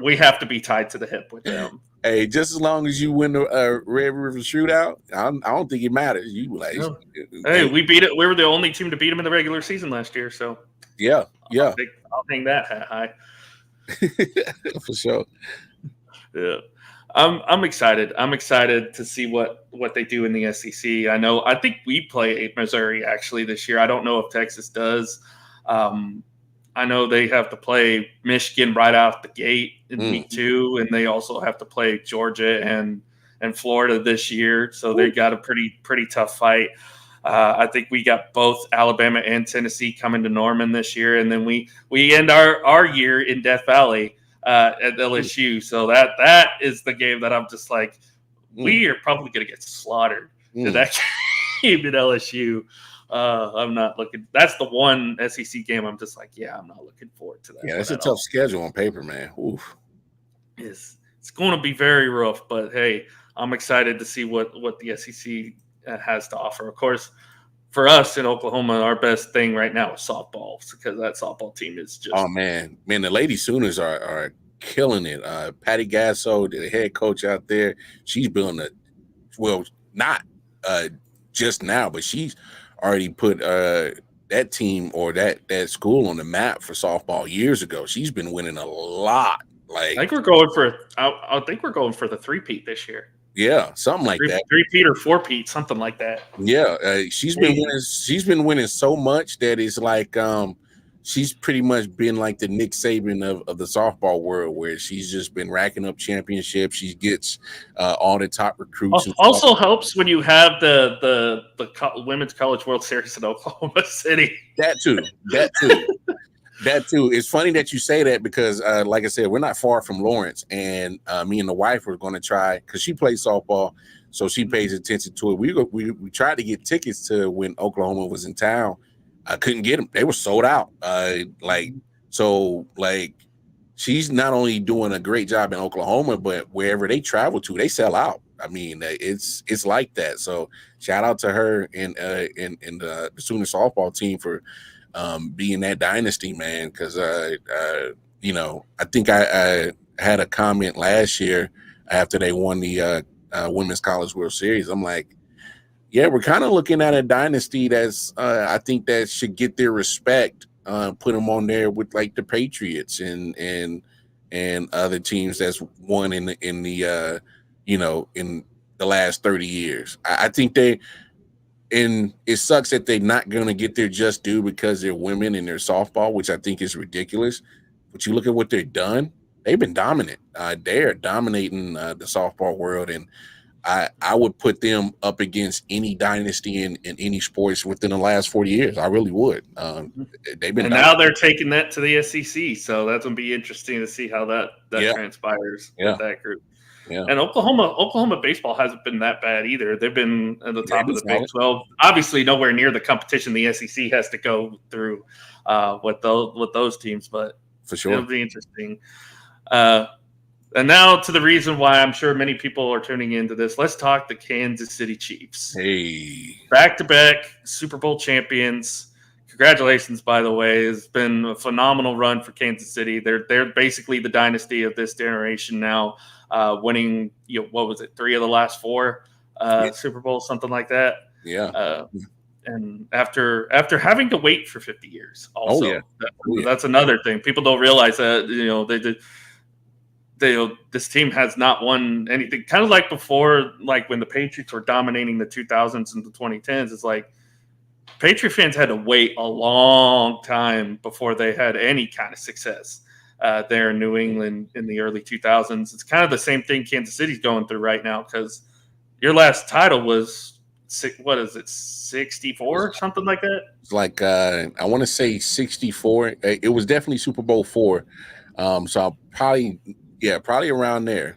we have to be tied to the hip with them. Hey, just as long as you win the Red River Shootout, I don't think it matters. You like, no. Hey, we beat it. We were the only team to beat them in the regular season last year. So yeah. I'll hang that hat high. For sure. Yeah. I'm excited. I'm excited to see what they do in the SEC. I think we play Missouri actually this year. I don't know if Texas does. I know they have to play Michigan right out the gate in week 2, and they also have to play Georgia and Florida this year. So they got a pretty tough fight. I think we got both Alabama and Tennessee coming to Norman this year, and then we end our year in Death Valley at LSU. So that is the game that I'm just like, we are probably going to get slaughtered to that game at LSU. I'm not looking. That's the one SEC game I'm just like, I'm not looking forward to that. Yeah, that's a tough schedule on paper, man. Oof. It's going to be very rough, but hey, I'm excited to see what the SEC has to offer. Of course, for us in Oklahoma, our best thing right now is softball because that softball team is just. Oh man, the Lady Sooners are killing it. Patty Gasso, the head coach out there, she's building not just now, but she's already put that team or that school on the map for softball years ago. She's been winning a lot. Like I think we're going for the 3-peat this year. Yeah, something like that. 3-peat or 4-peat, something like that. Yeah, she's been winning so much that it's like she's pretty much been like the Nick Saban of the softball world, where she's just been racking up championships. She gets all the top recruits. Also helps when you have the Women's College World Series in Oklahoma City. That too. It's funny that you say that because, like I said, we're not far from Lawrence, and me and the wife were going to try because she plays softball, so she pays attention to it. We tried to get tickets to when Oklahoma was in town. I couldn't get them; they were sold out. She's not only doing a great job in Oklahoma, but wherever they travel to, they sell out. I mean, it's like that. So shout out to her and the Sooner softball team for being that dynasty, man. Because I think I had a comment last year after they won the Women's College World Series. I'm like, yeah, we're kind of looking at a dynasty that's I think that should get their respect. Put them on there with like the Patriots and other teams that's won in the last 30 years. I think and it sucks that they're not going to get their just due because they're women in their softball, which I think is ridiculous. But you look at what they've done; they've been dominant. They are dominating the softball world, and I would put them up against any dynasty in any sports within the last 40 years. I really would. They've been, and now they're taking that to the SEC, so that's going to be interesting to see how that transpires with that group. Yeah. And Oklahoma baseball hasn't been that bad either. They've been at the top of the Big 12. Obviously, nowhere near the competition the SEC has to go through with those teams, but for sure, it'll be interesting. And now to the reason why I'm sure many people are tuning into this. Let's talk the Kansas City Chiefs. Hey, back-to-back Super Bowl champions. Congratulations, by the way. It's been a phenomenal run for Kansas City. They're basically the dynasty of this generation now. Winning, what was it, 3 of the last 4 Super Bowls, something like that. Yeah. And after having to wait for 50 years, also, that's another thing. People don't realize that this team has not won anything. Kind of like before, like when the Patriots were dominating the 2000s and the 2010s. It's like Patriot fans had to wait a long time before they had any kind of success. There in New England in the early 2000s. It's kind of the same thing Kansas City's going through right now because your last title was, 64 or something like that? It's like, I want to say 64. It was definitely Super Bowl 4. So I'll probably around there,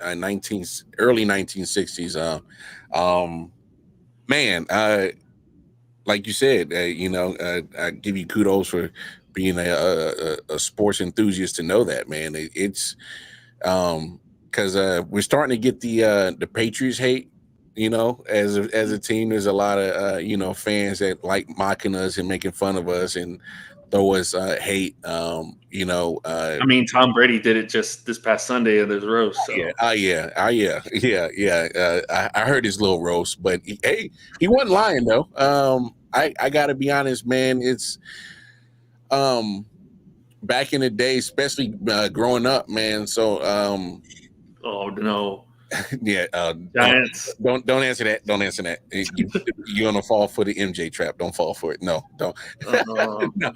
early 1960s. Like you said, I give you kudos for being a sports enthusiast to know that, man. It's because we're starting to get the Patriots hate, as a team. There's a lot of fans that like mocking us and making fun of us and throw us hate. I mean, Tom Brady did it just this past Sunday at his roast. So. I heard his little roast, but he wasn't lying though. I gotta be honest, man. It's back in the day, especially growing up, man. So oh no. Yeah, Giants. Don't answer that. Don't answer that. You're gonna fall for the MJ trap. Don't fall for it. No, don't. No.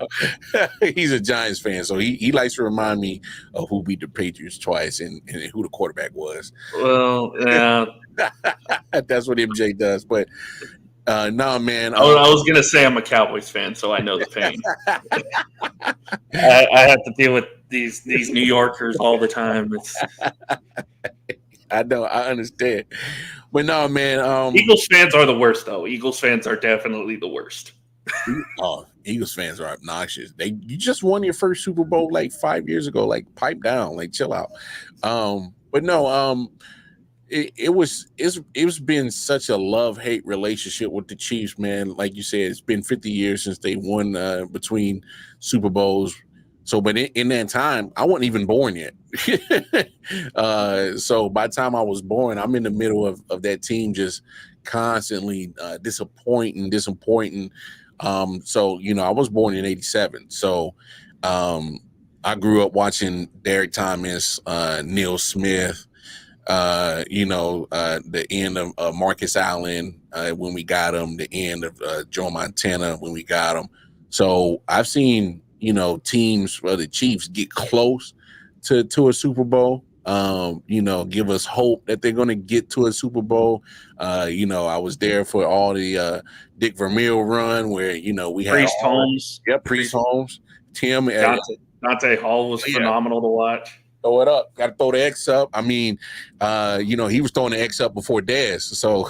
He's a Giants fan, so he likes to remind me of who beat the Patriots twice and who the quarterback was. Well, yeah, that's what MJ does. But no, man. I was gonna say I'm a Cowboys fan, so I know the pain. I have to deal with these New Yorkers all the time. I know, I understand, but no, man. Eagles fans are the worst, though. Eagles fans are definitely the worst. Eagles fans are obnoxious. You just won your first Super Bowl like 5 years ago. Like, pipe down, like chill out. But no, it's been such a love-hate relationship with the Chiefs, man. Like you said, it's been 50 years since they won between Super Bowls. So, but in that time, I wasn't even born yet. So by the time I was born, I'm in the middle of that team just constantly disappointing. So, I was born in 87. So I grew up watching Derek Thomas, Neil Smith, the end of Marcus Allen when we got him, the end of Joe Montana when we got him. So I've seen teams for the Chiefs get close to a Super Bowl, give us hope that they're going to get to a Super Bowl. I was there for all the Dick Vermeil run where, we had Priest Holmes. Yep, Priest Holmes. Tim. Dante Hall was phenomenal to watch. Throw it up. Got to throw the X up. I mean, he was throwing the X up before Dez. So,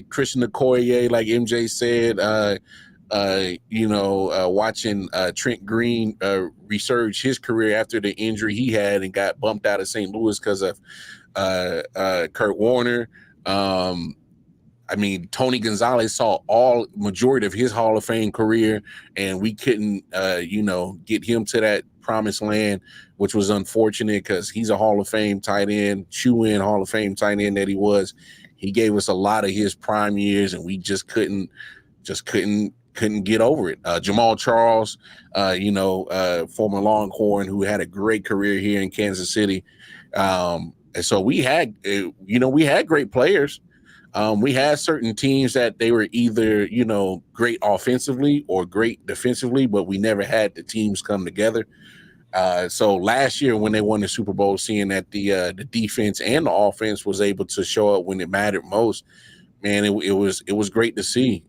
Christian Okoye, like MJ said, watching Trent Green resurge his career after the injury he had and got bumped out of St. Louis because of Kurt Warner. Tony Gonzalez saw majority of his Hall of Fame career, and we couldn't, get him to that promised land, which was unfortunate because he's a Hall of Fame tight end, shoe-in Hall of Fame tight end that he was. He gave us a lot of his prime years, and we just couldn't get over it. Jamal Charles, former Longhorn who had a great career here in Kansas City. And so we had great players. We had certain teams that they were either, great offensively or great defensively, but we never had the teams come together. So last year when they won the Super Bowl, seeing that the defense and the offense was able to show up when it mattered most, man, it was great to see.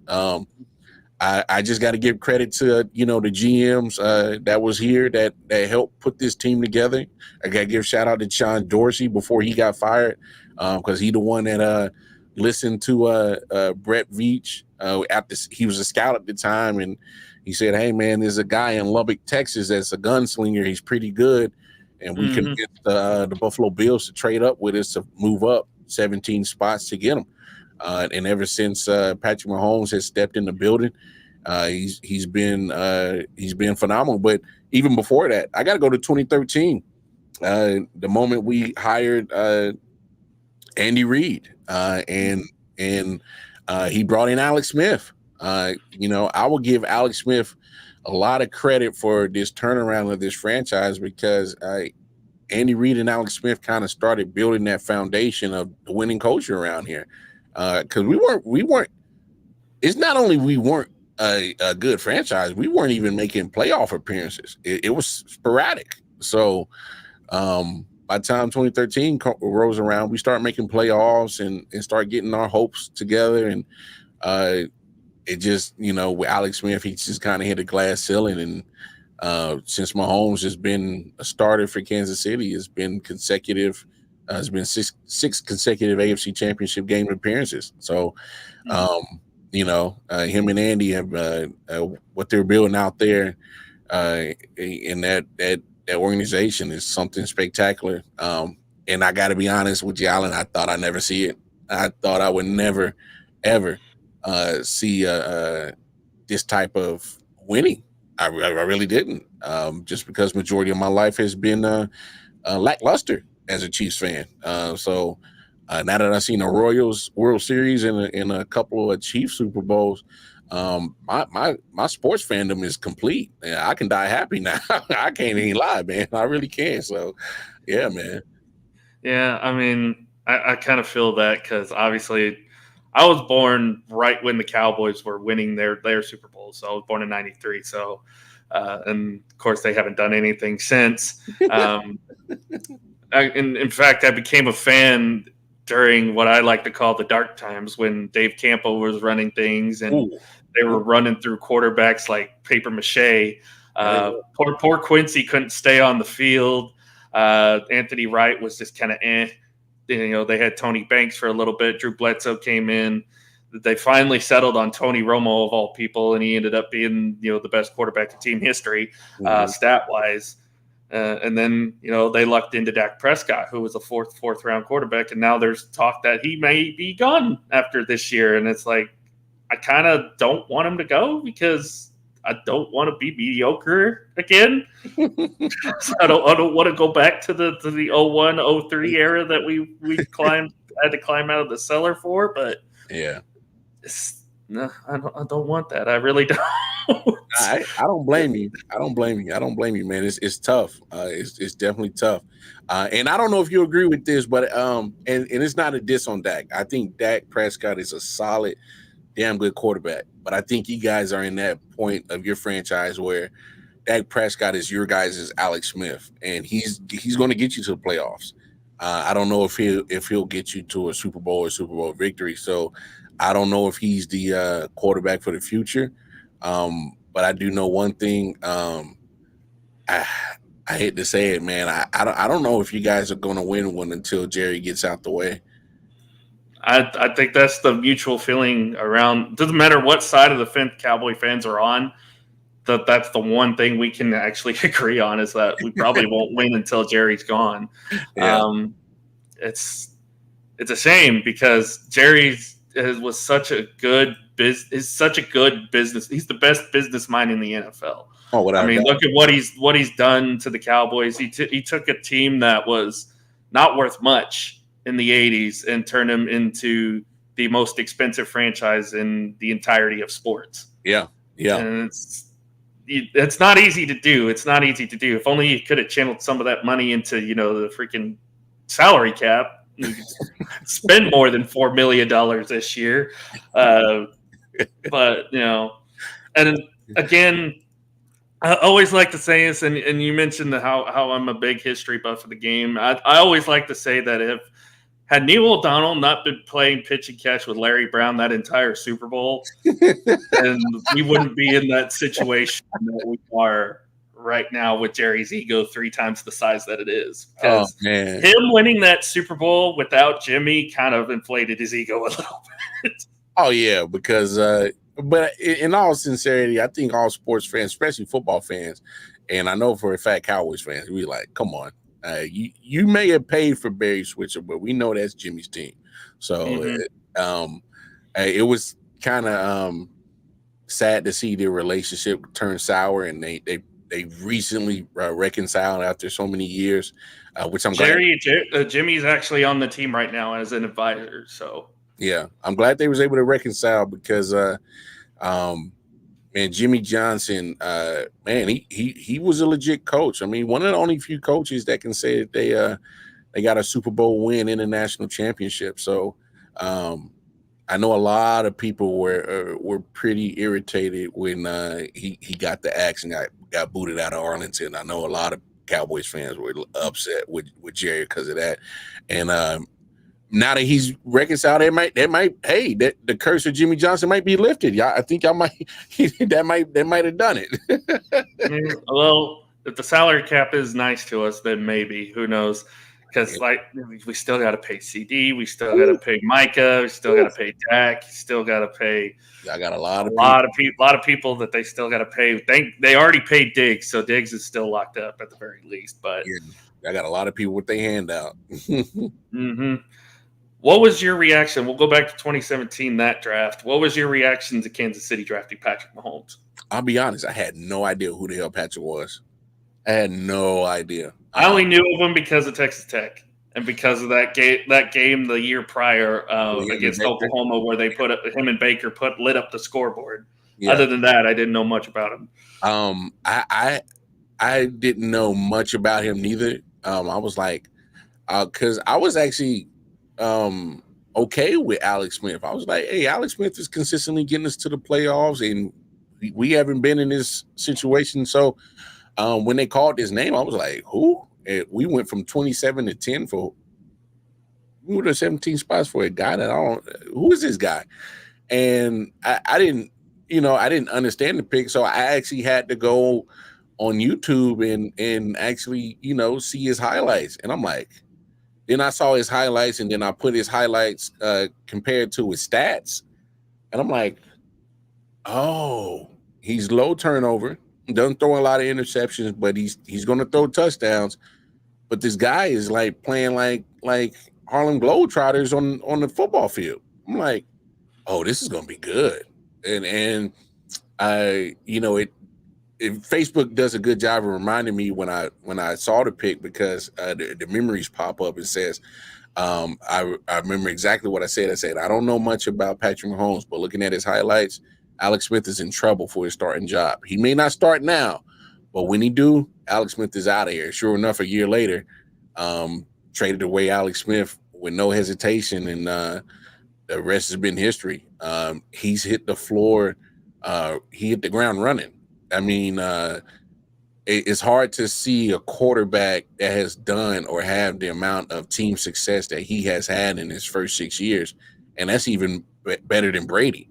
I just got to give credit to the GMs that was here that helped put this team together. I got to give shout out to Sean Dorsey before he got fired, because he the one that listened to Brett Veach after he was a scout at the time, and he said, "Hey man, there's a guy in Lubbock, Texas that's a gunslinger. He's pretty good, and we can get the Buffalo Bills to trade up with us to move up 17 spots to get him." And ever since Patrick Mahomes has stepped in the building, he's been phenomenal. But even before that, I got to go to 2013, the moment we hired Andy Reid, and he brought in Alex Smith. I will give Alex Smith a lot of credit for this turnaround of this franchise, because Andy Reid and Alex Smith kind of started building that foundation of the winning culture around here. Because we weren't. It's not only we weren't a good franchise, we weren't even making playoff appearances. It was sporadic. So by the time 2013 rolls around, we start making playoffs and start getting our hopes together. And it just, with Alex Smith, he just kind of hit a glass ceiling. And since Mahomes has been a starter for Kansas City, it's been consecutive. It's been six consecutive AFC Championship game appearances. So, him and Andy have what they're building out there in that organization is something spectacular. And I got to be honest with you, Alan, I thought I'd never see it. I thought I would never, ever see this type of winning. I really didn't, just because majority of my life has been lackluster as a Chiefs fan. So now that I've seen the Royals World Series and a couple of Chiefs Super Bowls, my sports fandom is complete. I can die happy now. I can't even lie, man. I really can. So, yeah, man. Yeah, I mean, I kind of feel that, because obviously I was born right when the Cowboys were winning their Super Bowl. So I was born in '93. So, and of course they haven't done anything since. In fact, I became a fan during what I like to call the dark times, when Dave Campo was running things and they were running through quarterbacks like paper mache. Poor Quincy couldn't stay on the field. Anthony Wright was just kind of they had Tony Banks for a little bit. Drew Bledsoe came in. They finally settled on Tony Romo, of all people, and he ended up being the best quarterback in team history, stat-wise. And then, they lucked into Dak Prescott, who was a fourth round quarterback. And now there's talk that he may be gone after this year. And it's like, I kind of don't want him to go, because I don't want to be mediocre again. So I don't want to go back to the 01, 03 era that we had to climb out of the cellar for. But yeah, no, I don't want that. I really don't. I don't blame you. I don't blame you, man. It's tough. It's definitely tough. And I don't know if you agree with this, but and it's not a diss on Dak. I think Dak Prescott is a solid, damn good quarterback. But I think you guys are in that point of your franchise where Dak Prescott is your guys' Alex Smith, and he's going to get you to the playoffs. I don't know if he'll get you to a Super Bowl or Super Bowl victory. So I don't know if he's the quarterback for the future. But I do know one thing. I hate to say it, man. I don't know if you guys are going to win one until Jerry gets out the way. I think that's the mutual feeling around. Doesn't matter what side of the fence Cowboy fans are on. That's the one thing we can actually agree on, is that we probably won't win until Jerry's gone. Yeah. It's a shame, because Jerry was such a good business. He's the best business mind in the NFL. I mean, look at what he's done to the Cowboys. He took a team that was not worth much in the 80s and turned them into the most expensive franchise in the entirety of sports. Yeah. Yeah. And it's not easy to do. It's not easy to do. If only you could have channeled some of that money into, the freaking salary cap, we could spend more than $4 million this year. But, and again, I always like to say this, and you mentioned how I'm a big history buff of the game. I always like to say that had Neil O'Donnell not been playing pitch and catch with Larry Brown that entire Super Bowl, then we wouldn't be in that situation that we are right now with Jerry's ego 3 times the size that it is. Because him winning that Super Bowl without Jimmy kind of inflated his ego a little bit. Oh, yeah, because but in all sincerity, I think all sports fans, especially football fans, and I know for a fact Cowboys fans, we like, come on. You may have paid for Barry Switzer, but we know that's Jimmy's team. So it was kind of sad to see their relationship turn sour, and they recently reconciled after so many years, which I'm glad. Jimmy's actually on the team right now as an advisor. So yeah, I'm glad they was able to reconcile because man, Jimmy Johnson, man, he was a legit coach. I mean, one of the only few coaches that can say that they got a Super Bowl win in a national championship. So I know a lot of people were pretty irritated when he got the axe and got booted out of Arlington. I know a lot of Cowboys fans were upset with Jerry because of that. And now that he's reconciled, the curse of Jimmy Johnson might be lifted. I think y'all might that might have done it. Well, if the salary cap is nice to us, then maybe, who knows? Because we still got to pay CD, we still got to pay Micah, we still got to pay Dak, still got to pay. I got a lot of people that they still got to pay. They already paid Diggs, so Diggs is still locked up at the very least. But I got a lot of people with their hand out. What was your reaction? We'll go back to 2017, that draft. What was your reaction to Kansas City drafting Patrick Mahomes? I'll be honest, I had no idea who the hell Patrick was. I had no idea. I only knew of him because of Texas Tech and because of that game the year prior against Oklahoma, where they him and Baker lit up the scoreboard. Yeah. Other than that, I didn't know much about him. I didn't know much about him neither. I was like, because I was actually okay with Alex Smith. I was like, hey, Alex Smith is consistently getting us to the playoffs, and we haven't been in this situation. So when they called his name, I was like, who? And we went from 27 to 10 we were 17 spots for a guy that who is this guy? And I didn't understand the pick. So I actually had to go on YouTube and actually, see his highlights. And I'm like, then I saw his highlights, and then I put his highlights compared to his stats. And I'm like, oh, he's low turnover, doesn't throw a lot of interceptions, but he's going to throw touchdowns. But this guy is like playing like Harlem Globetrotters on the football field. I'm like, oh, this is going to be good. And Facebook does a good job of reminding me when I saw the pick, because the memories pop up and says, I remember exactly what I said. I said, I don't know much about Patrick Mahomes, but looking at his highlights, Alex Smith is in trouble for his starting job. He may not start now, but when he do, Alex Smith is out of here. Sure enough, a year later, traded away Alex Smith with no hesitation, and the rest has been history. He's hit the floor. He hit the ground running. I mean, it's hard to see a quarterback that has done or have the amount of team success that he has had in his first 6 years. And that's even better than Brady.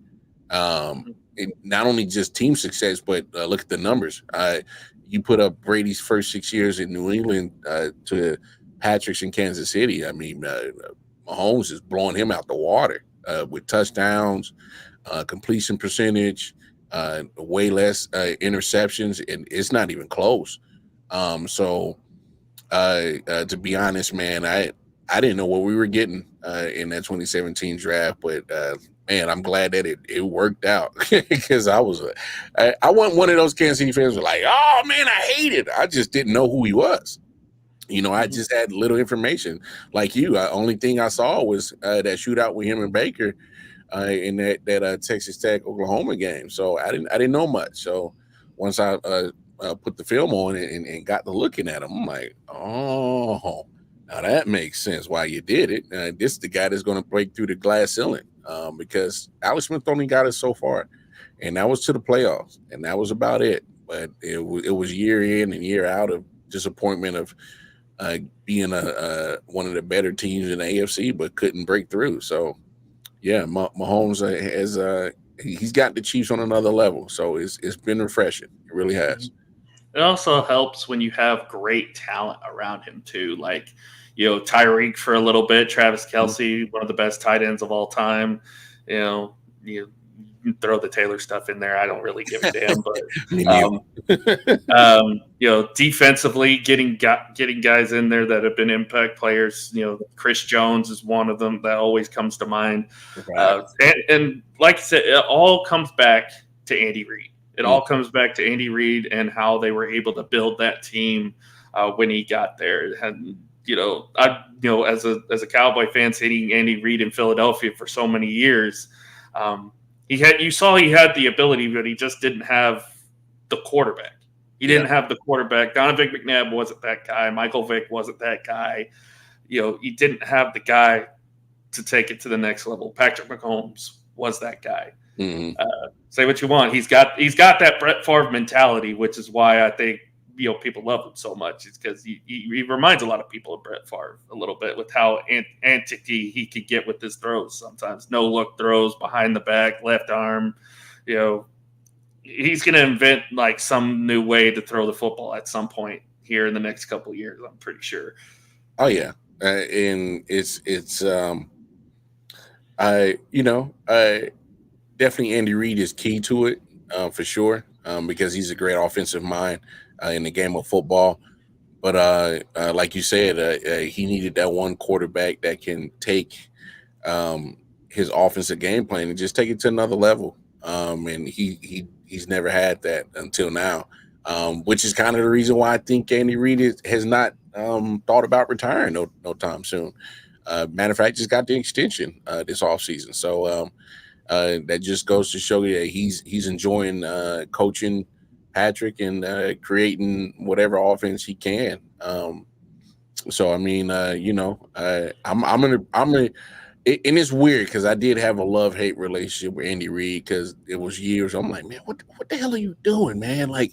Not only just team success, but look at the numbers. You put up Brady's first 6 years in New England to Patrick's in Kansas City. I mean, Mahomes is blowing him out the water with touchdowns, completion percentage, way less interceptions, and it's not even close. So to be honest, man, I didn't know what we were getting in that 2017 draft, but man, I'm glad that it worked out, because I wasn't one of those Kansas City fans who were like, oh man, I hate it. I just didn't know who he was. I just had little information like you. Only thing I saw was that shootout with him and Baker in that Texas Tech Oklahoma game. So I didn't know much. So once I put the film on and got to looking at him, I'm like, oh, Now that makes sense why you did it. This is the guy that's going to break through the glass ceiling because Alex Smith only got us so far, and that was to the playoffs, and that was about it. But it was year in and year out of disappointment of being one of the better teams in the AFC, but couldn't break through. So yeah, Mahomes has he's got the Chiefs on another level. So it's been refreshing. It really has. It also helps when you have great talent around him too, like Tyreek for a little bit, Travis Kelce, one of the best tight ends of all time. You throw the Taylor stuff in there. I don't really give a damn, but defensively, getting guys in there that have been impact players. Chris Jones is one of them that always comes to mind. Right. And like I said, it all comes back to Andy Reid. It all comes back to Andy Reid and how they were able to build that team when he got there. And as a Cowboy fan, seeing Andy Reid in Philadelphia for so many years, he had the ability, but he just didn't have the quarterback. He didn't have the quarterback. Donovan McNabb wasn't that guy. Michael Vick wasn't that guy. He didn't have the guy to take it to the next level. Patrick Mahomes was that guy. Mm-hmm. Say what you want. He's got that Brett Favre mentality, which is why I think people love him so much. It's because he reminds a lot of people of Brett Favre a little bit with how anticky he could get with his throws. Sometimes no look throws, behind the back, left arm. He's going to invent like some new way to throw the football at some point here in the next couple of years. I'm pretty sure. Oh yeah, and it's definitely Andy Reid is key to it for sure because he's a great offensive mind in the game of football. But like you said, he needed that one quarterback that can take his offensive game plan and just take it to another level. And he's never had that until now, which is kind of the reason why I think Andy Reid has not thought about retiring no time soon. Matter of fact, just got the extension this offseason. So that just goes to show you that he's enjoying coaching Patrick and creating whatever offense he can. So I mean, I'm gonna. And it's weird because I did have a love-hate relationship with Andy Reid because it was years. I'm like, man, what the hell are you doing, man? Like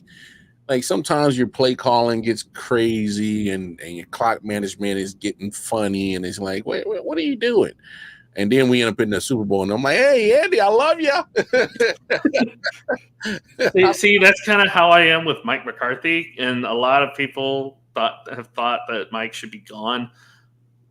sometimes your play calling gets crazy and your clock management is getting funny, and it's like, wait, what are you doing? And then we end up in the Super Bowl, and I'm like, hey, Andy, I love you. See, that's kind of how I am with Mike McCarthy, and a lot of people have thought that Mike should be gone.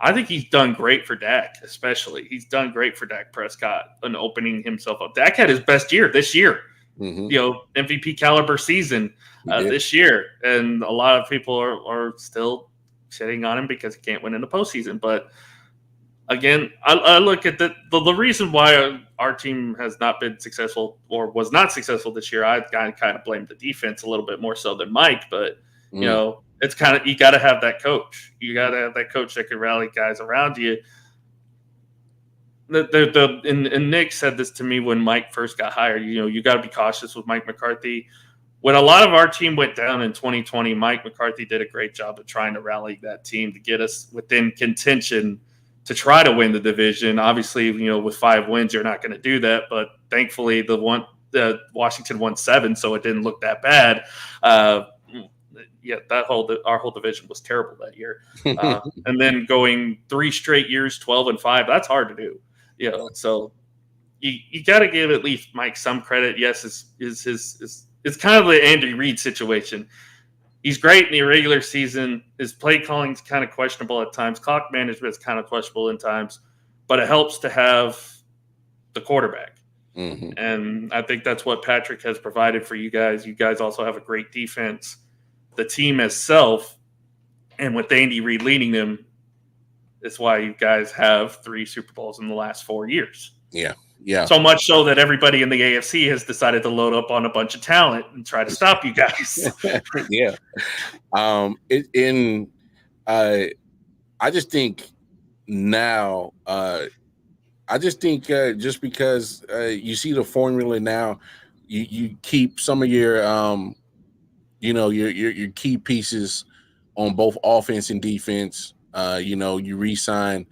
I think he's done great for Dak, especially. He's done great for Dak Prescott and opening himself up. Dak had his best year this year, MVP caliber season this year. And a lot of people are still sitting on him because he can't win in the postseason. But again, I look at the reason why our team has not been successful or was not successful this year. I kind of blame the defense a little bit more so than Mike, but it's kind of, you got to have that coach. You got to have that coach that can rally guys around you. And Nick said this to me when Mike first got hired. You got to be cautious with Mike McCarthy. When a lot of our team went down in 2020, Mike McCarthy did a great job of trying to rally that team to get us within contention to try to win the division. Obviously, with 5 wins, you're not going to do that. But thankfully, Washington won 7, so it didn't look that bad. Our whole division was terrible that year. And then going 3 straight years, 12-5, that's hard to do. So you got to give at least Mike some credit. Yes, it's kind of the Andy Reid situation. He's great in the regular season. His play calling is kind of questionable at times. Clock management is kind of questionable at times, but it helps to have the quarterback. Mm-hmm. And I think that's what Patrick has provided for you guys. You guys also have a great defense. The team itself, and with Andy Reid leading them, it's why you guys have 3 Super Bowls in the last 4 years. Yeah. So much so that everybody in the AFC has decided to load up on a bunch of talent and try to stop you guys. Yeah. I just think now, just because you see the formula now, you keep some of your your key pieces on both offense and defense, You re-sign,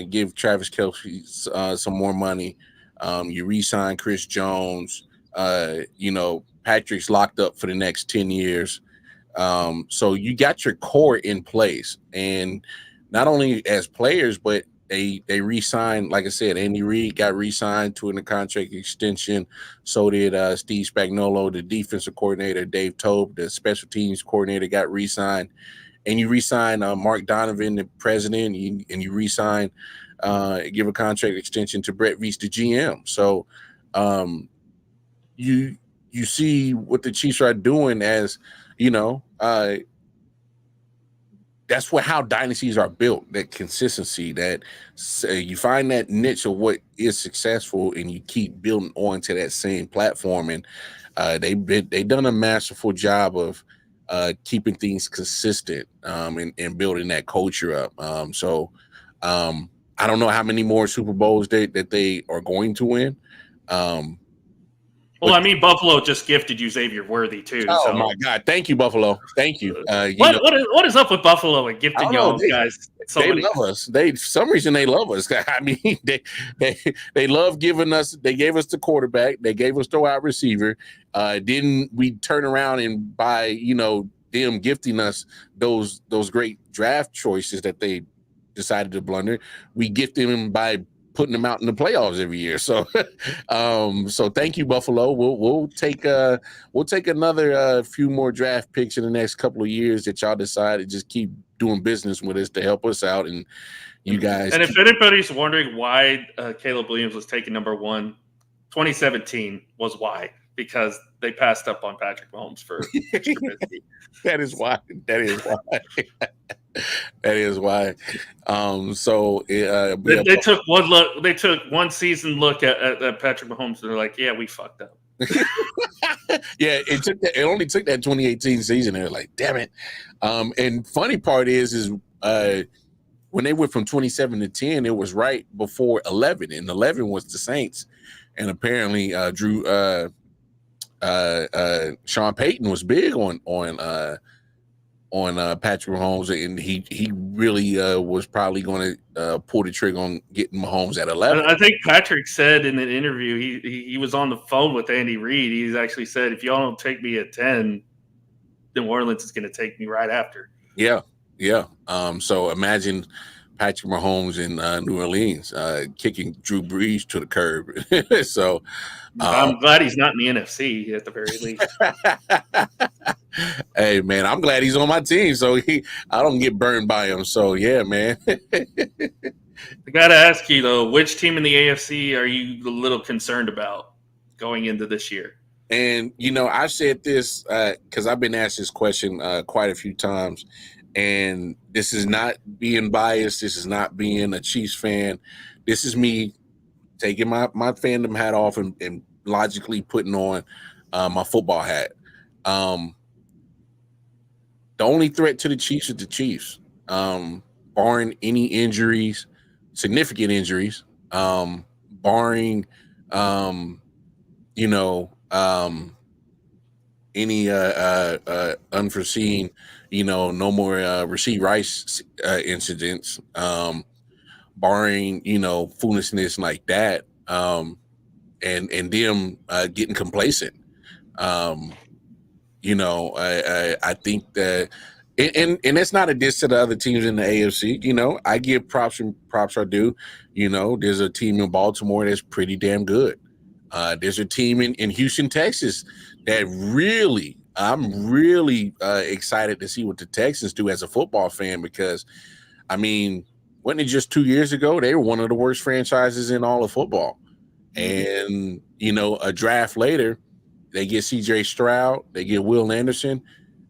give Travis Kelce some more money. You re-sign Chris Jones. Patrick's locked up for the next 10 years. So you got your core in place, and not only as players, but they re-signed. Like I said, Andy Reid got re-signed to a contract extension. So did Steve Spagnuolo, the defensive coordinator. Dave Tobe, the special teams coordinator, got re-signed. And you re-sign Mark Donovan, the president, and you re-sign, give a contract extension to Brett Veach, the GM. So you see what the Chiefs are doing as, that's how dynasties are built. That consistency, that you find that niche of what is successful, and you keep building on to that same platform. And they've done a masterful job of keeping things consistent, and building that culture up. I don't know how many more Super Bowls that they are going to win. Well, I mean, Buffalo just gifted you Xavier Worthy too. Oh so. my God! Thank you, Buffalo. Thank you. What is up with Buffalo and gifting y'all guys? They love us. For some reason they love us. I mean, they love giving us. They gave us the quarterback. They gave us the wide receiver. Didn't we turn around and buy? Them gifting us those great draft choices that they decided to blunder. We gift them by putting them out in the playoffs every year. So, so thank you, Buffalo. We'll take another few more draft picks in the next couple of years that y'all decide to just keep doing business with us to help us out, and you guys. And if anybody's wondering why Caleb Williams was taken number 1, 2017 was why, because they passed up on Patrick Mahomes for That is why. That is why. They took one look. They took one season look at Patrick Mahomes, and they're like, "Yeah, we fucked up." Yeah, it only took that 2018 season. They're like, "Damn it!" And funny part is when they went from 27 to 10, it was right before 11, and 11 was the Saints, and apparently Sean Payton was big on Patrick Mahomes, and he really was probably going to pull the trigger on getting Mahomes at 11. I think Patrick said in an interview he was on the phone with Andy Reid. He's actually said, "If y'all don't take me at 10, then New Orleans is going to take me right after." Yeah. So imagine Patrick Mahomes in New Orleans kicking Drew Brees to the curb. So I'm glad he's not in the NFC at the very least. Hey man, I'm glad he's on my team, so I don't get burned by him. So yeah, man. I gotta ask you though, which team in the AFC are you a little concerned about going into this year? And I've said this because I've been asked this question quite a few times, and this is not being biased. This is not being a Chiefs fan. This is me taking my fandom hat off and logically putting on my football hat. The only threat to the Chiefs is the Chiefs, barring any injuries, significant injuries, barring any unforeseen, no more Rasheed Rice incidents, barring foolishness like that, and them getting complacent. I think that, and that's not a diss to the other teams in the AFC. I give props are due. There's a team in Baltimore that's pretty damn good. There's a team in Houston, Texas that I'm really excited to see what the Texans do as a football fan, because, I mean, wasn't it just 2 years ago they were one of the worst franchises in all of football? And, a draft later, they get C.J. Stroud, they get Will Anderson,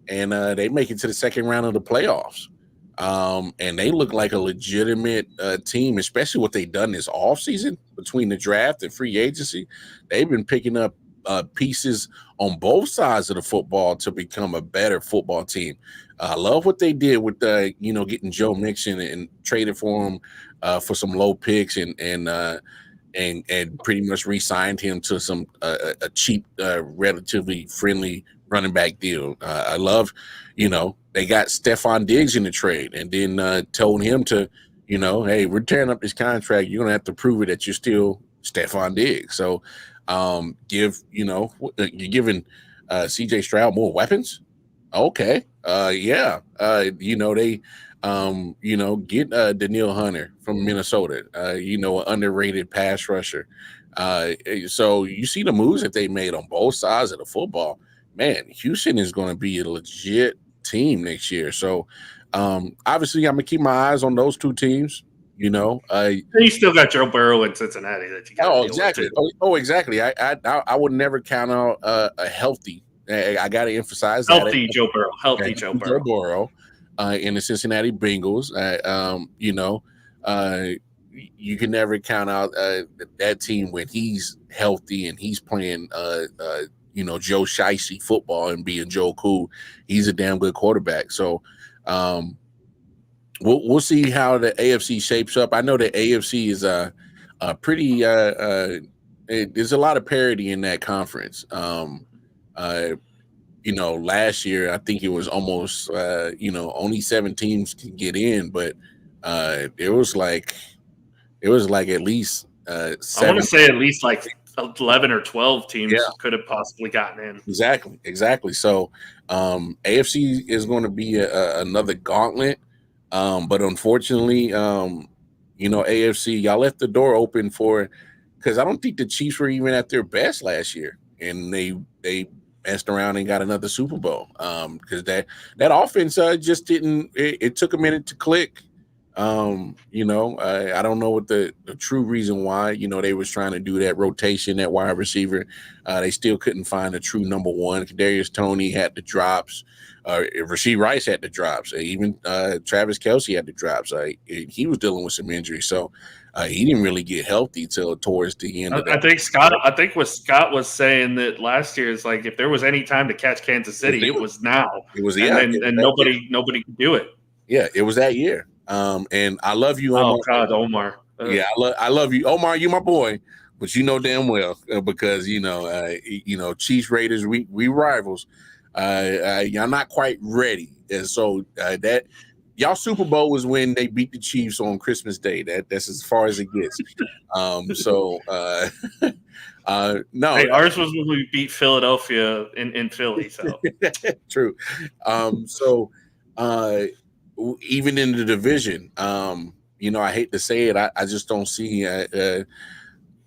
and they make it to the second round of the playoffs. And they look like a legitimate team, especially what they've done this offseason between the draft and free agency. They've been picking up pieces on both sides of the football to become a better football team. I love what they did with getting Joe Mixon and traded for him for some low picks and pretty much re-signed him to some a cheap, relatively friendly running back deal. I love, they got Stephon Diggs in the trade and then told him to, hey, we're tearing up this contract. You're going to have to prove it that you're still Stephon Diggs. So you're giving CJ Stroud more weapons. Okay. Yeah. They get Daniil Hunter from Minnesota, an underrated pass rusher. So you see the moves that they made on both sides of the football. Man, Houston is going to be a legit team next year. So obviously I'm going to keep my eyes on those two teams. You still got Joe Burrow in Cincinnati that you got. Oh, exactly. Exactly. I would never count out a healthy. I got to emphasize healthy Joe Burrow. Joe Burrow in the Cincinnati Bengals. You can never count out that team when he's healthy and he's playing Joe Shiesty football and being Joe Cool. He's a damn good quarterback. So we'll see how the AFC shapes up. I know the AFC is pretty there's a lot of parity in that conference. Last year I think it was almost only 7 teams could get in, but it was like at least 7. I want to say at least like 11 or 12 teams could have possibly gotten in. Exactly. So AFC is going to be another gauntlet. But unfortunately, AFC, y'all left the door open because I don't think the Chiefs were even at their best last year, and they messed around and got another Super Bowl. Because that offense just didn't. It took a minute to click. I don't know what the true reason why. They was trying to do that rotation, that wide receiver. They still couldn't find a true number one. Kadarius Toney had the drops. Rashee Rice had the drops. Even Travis Kelce had the drops. He was dealing with some injuries, so he didn't really get healthy till towards the end. I think what Scott was saying that last year is like if there was any time to catch Kansas City, it was now. It was and nobody could do it. Yeah, it was that year. And I love you, Omar. Oh God, Omar. Yeah, I love you, Omar. You my boy, but you know damn well because Chiefs Raiders, we rivals. Y'all not quite ready, and so that y'all Super Bowl was when they beat the Chiefs on Christmas Day. That's as far as it gets. No, hey, ours was when we beat Philadelphia in Philly. So true. Even in the division, I hate to say it, I just don't see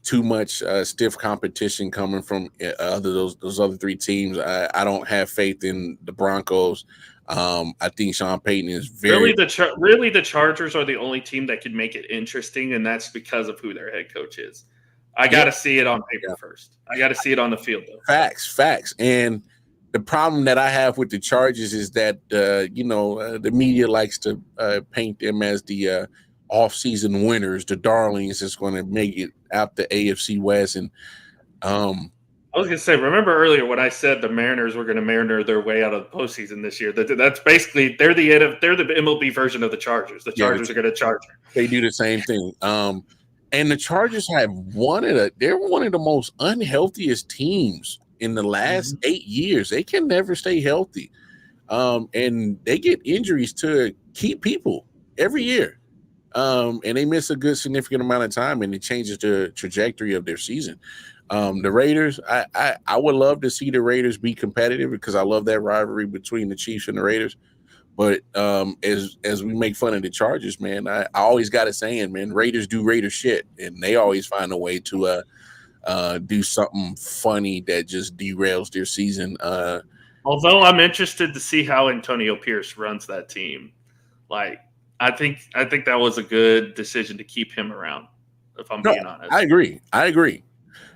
too much stiff competition coming from those other 3 teams. I don't have faith in the Broncos. I think Sean Payton is very really the Chargers are the only team that could make it interesting, and that's because of who their head coach is. I got to see it on paper first. I got to see it on the field though. Facts. And the problem that I have with the Chargers is that the media likes to paint them as the off-season winners, the darlings that's going to make it out the AFC West. And I was going to say, remember earlier when I said the Mariners were going to mariner their way out of the postseason this year? That's basically they're the MLB version of the Chargers. The Chargers are going to charge. They do the same thing. And the Chargers have they're one of the most unhealthiest teams in the last 8 years. They can never stay healthy. And they get injuries to key people every year. And they miss a good significant amount of time, and it changes the trajectory of their season. The Raiders, I would love to see the Raiders be competitive because I love that rivalry between the Chiefs and the Raiders. But as we make fun of the Chargers, man, I always got it saying, man, Raiders do Raider shit, and they always find a way to do something funny that just derails their season. Although I'm interested to see how Antonio Pierce runs that team. Like, I think that was a good decision to keep him around, if I'm being honest. I agree.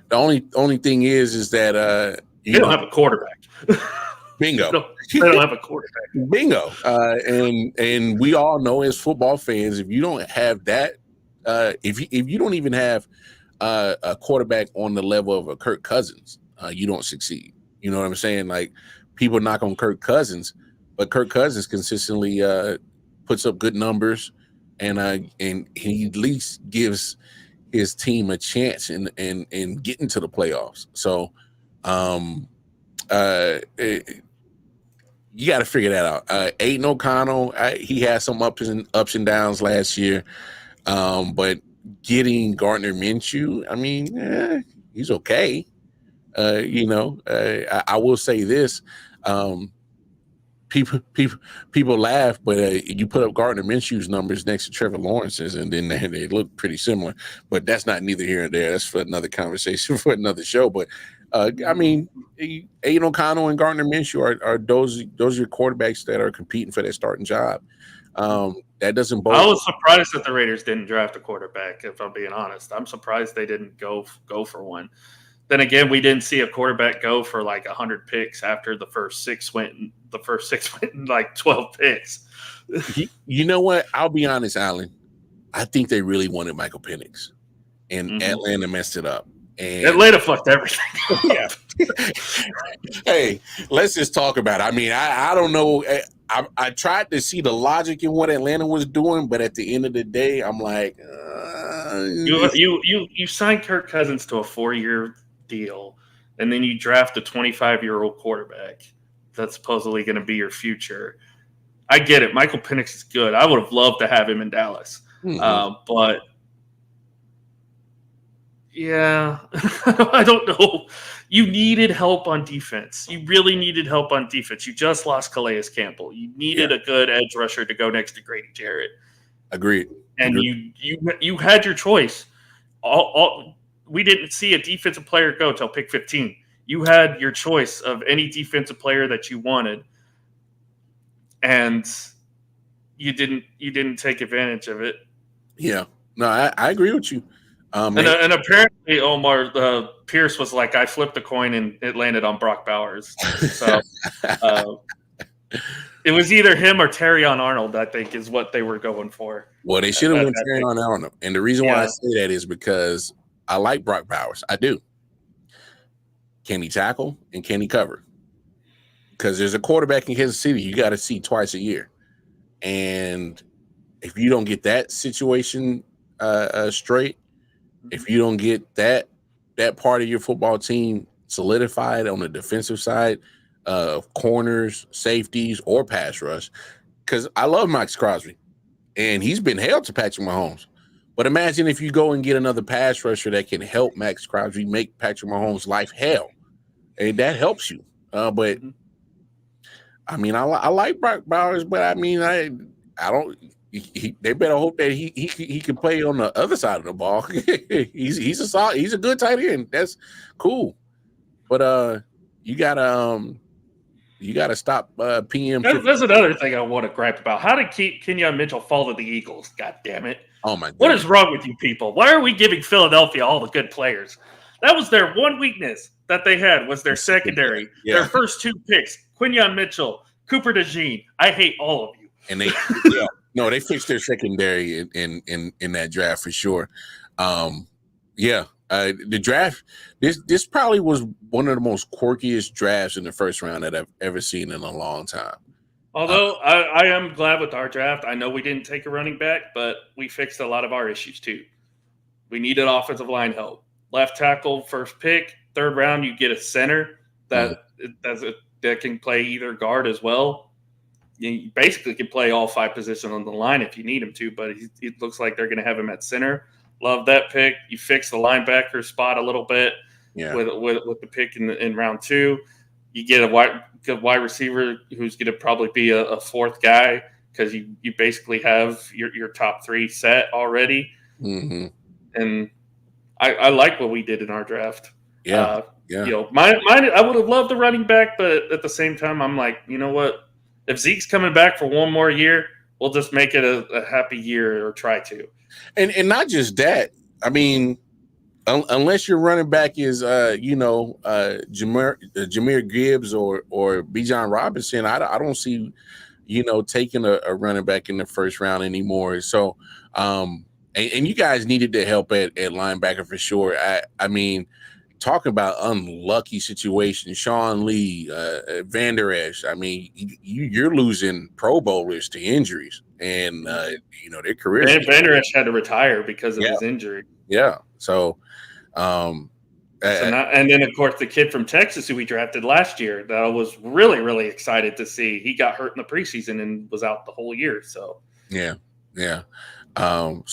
The only thing is that they don't have a quarterback. Bingo. They don't have a quarterback. Bingo. And we all know as football fans, if you don't have that, if you don't even have a quarterback on the level of a Kirk Cousins, you don't succeed. You know what I'm saying? Like, people knock on Kirk Cousins, but Kirk Cousins consistently puts up good numbers, and he at least gives his team a chance in getting to the playoffs. So you got to figure that out. Aiden O'Connell, he had some ups and downs last year, but getting Gardner Minshew, I mean, he's okay. I will say this. People laugh, but you put up Gardner Minshew's numbers next to Trevor Lawrence's, and then they look pretty similar. But that's not neither here nor there. That's for another conversation for another show. But I mean, Aiden O'Connell and Gardner Minshew are those are your quarterbacks that are competing for that starting job. That doesn't bode. I was surprised that the Raiders didn't draft a quarterback. If I'm being honest, I'm surprised they didn't go for one. Then again, we didn't see a quarterback go for like 100 picks after the first six went in like 12 picks. You know what? I'll be honest, Alan. I think they really wanted Michael Penix, and Atlanta messed it up. And Atlanta fucked everything. Yeah. Hey, let's just talk about it. I mean, I don't know. I tried to see the logic in what Atlanta was doing, but at the end of the day, I'm like, you signed Kirk Cousins to a 4-year deal, and then you draft a 25-year-old quarterback that's supposedly going to be your future. I get it. Michael Penix is good. I would have loved to have him in Dallas. But yeah, I don't know. You needed help on defense. You really needed help on defense. You just lost Calais Campbell. You needed a good edge rusher to go next to Grady Jarrett. Agreed. And you had your choice. We didn't see a defensive player go till pick 15. You had your choice of any defensive player that you wanted, and you didn't take advantage of it. Yeah, no, I agree with you. And apparently, Omar Pierce was like, I flipped a coin and it landed on Brock Bowers. So it was either him or Terrion Arnold, I think, is what they were going for. Well, they should have went Terrion Arnold, and the reason why I say that is because I like Brock Bowers. I do. Can he tackle and can he cover? Because there's a quarterback in Kansas City you got to see twice a year. And if you don't get that situation straight, if you don't get that part of your football team solidified on the defensive side, corners, safeties, or pass rush, because I love Max Crosby, and he's been held to Patrick Mahomes. But imagine if you go and get another pass rusher that can help Max Crosby make Patrick Mahomes' life hell, and that helps you. But I mean, I like Brock Bowers, but I mean, I don't. They better hope that he can play on the other side of the ball. he's a good tight end. That's cool. But you gotta stop PM. That's another thing I want to gripe about. How did Kenyon Mitchell fall to the Eagles? God damn it! Oh my God. What is wrong with you people? Why are we giving Philadelphia all the good players? That was their one weakness that they had was their secondary. Yeah. Their first 2 picks, Kenyon Mitchell, Cooper DeJean. I hate all of you. And they they fixed their secondary in that draft for sure. The draft, this probably was one of the most quirkiest drafts in the first round that I've ever seen in a long time. Although I am glad with our draft. I know we didn't take a running back, but we fixed a lot of our issues too. We needed offensive line help. Left tackle, first pick. 3rd round, you get a center that can play either guard as well. You basically can play all 5 positions on the line if you need him to, but it looks like they're going to have him at center. Love that pick. You fix the linebacker spot a little bit with the pick in round 2. You get a good wide receiver who's going to probably be a 4th guy because you basically have your top 3 set already. Mm-hmm. And I like what we did in our draft. Yeah. You know, mine, I would have loved the running back, but at the same time, I'm like, you know what? If Zeke's coming back for one more year, we'll just make it a happy year or try to. And not just that. I mean, unless your running back is Jahmyr Gibbs or Bijan Robinson, I don't see taking a running back in the first round anymore. So and you guys needed the help at linebacker for sure. I mean, talking about unlucky situations, Sean Lee, Van Der Esch. I mean, you're losing Pro Bowlers to injuries, and their careers. And Van Der Esch had to retire because of his injury. Yeah. So, So now, and then of course the kid from Texas who we drafted last year that I was really, really excited to see. He got hurt in the preseason and was out the whole year. So yeah. So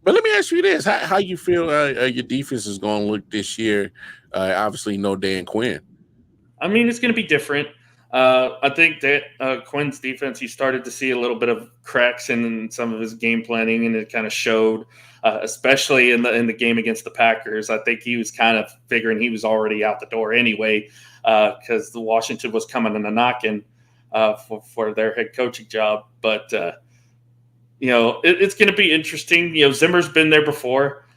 but let me ask you this: how you feel your defense is going to look this year? Obviously, no Dan Quinn. I mean, it's going to be different. I think that Quinn's defense, he started to see a little bit of cracks in some of his game planning, and it kind of showed. Especially in the game against the Packers. I think he was kind of figuring he was already out the door anyway, because the Washington was coming in a knocking for their head coaching job. But it's going to be interesting. Zimmer's been there before.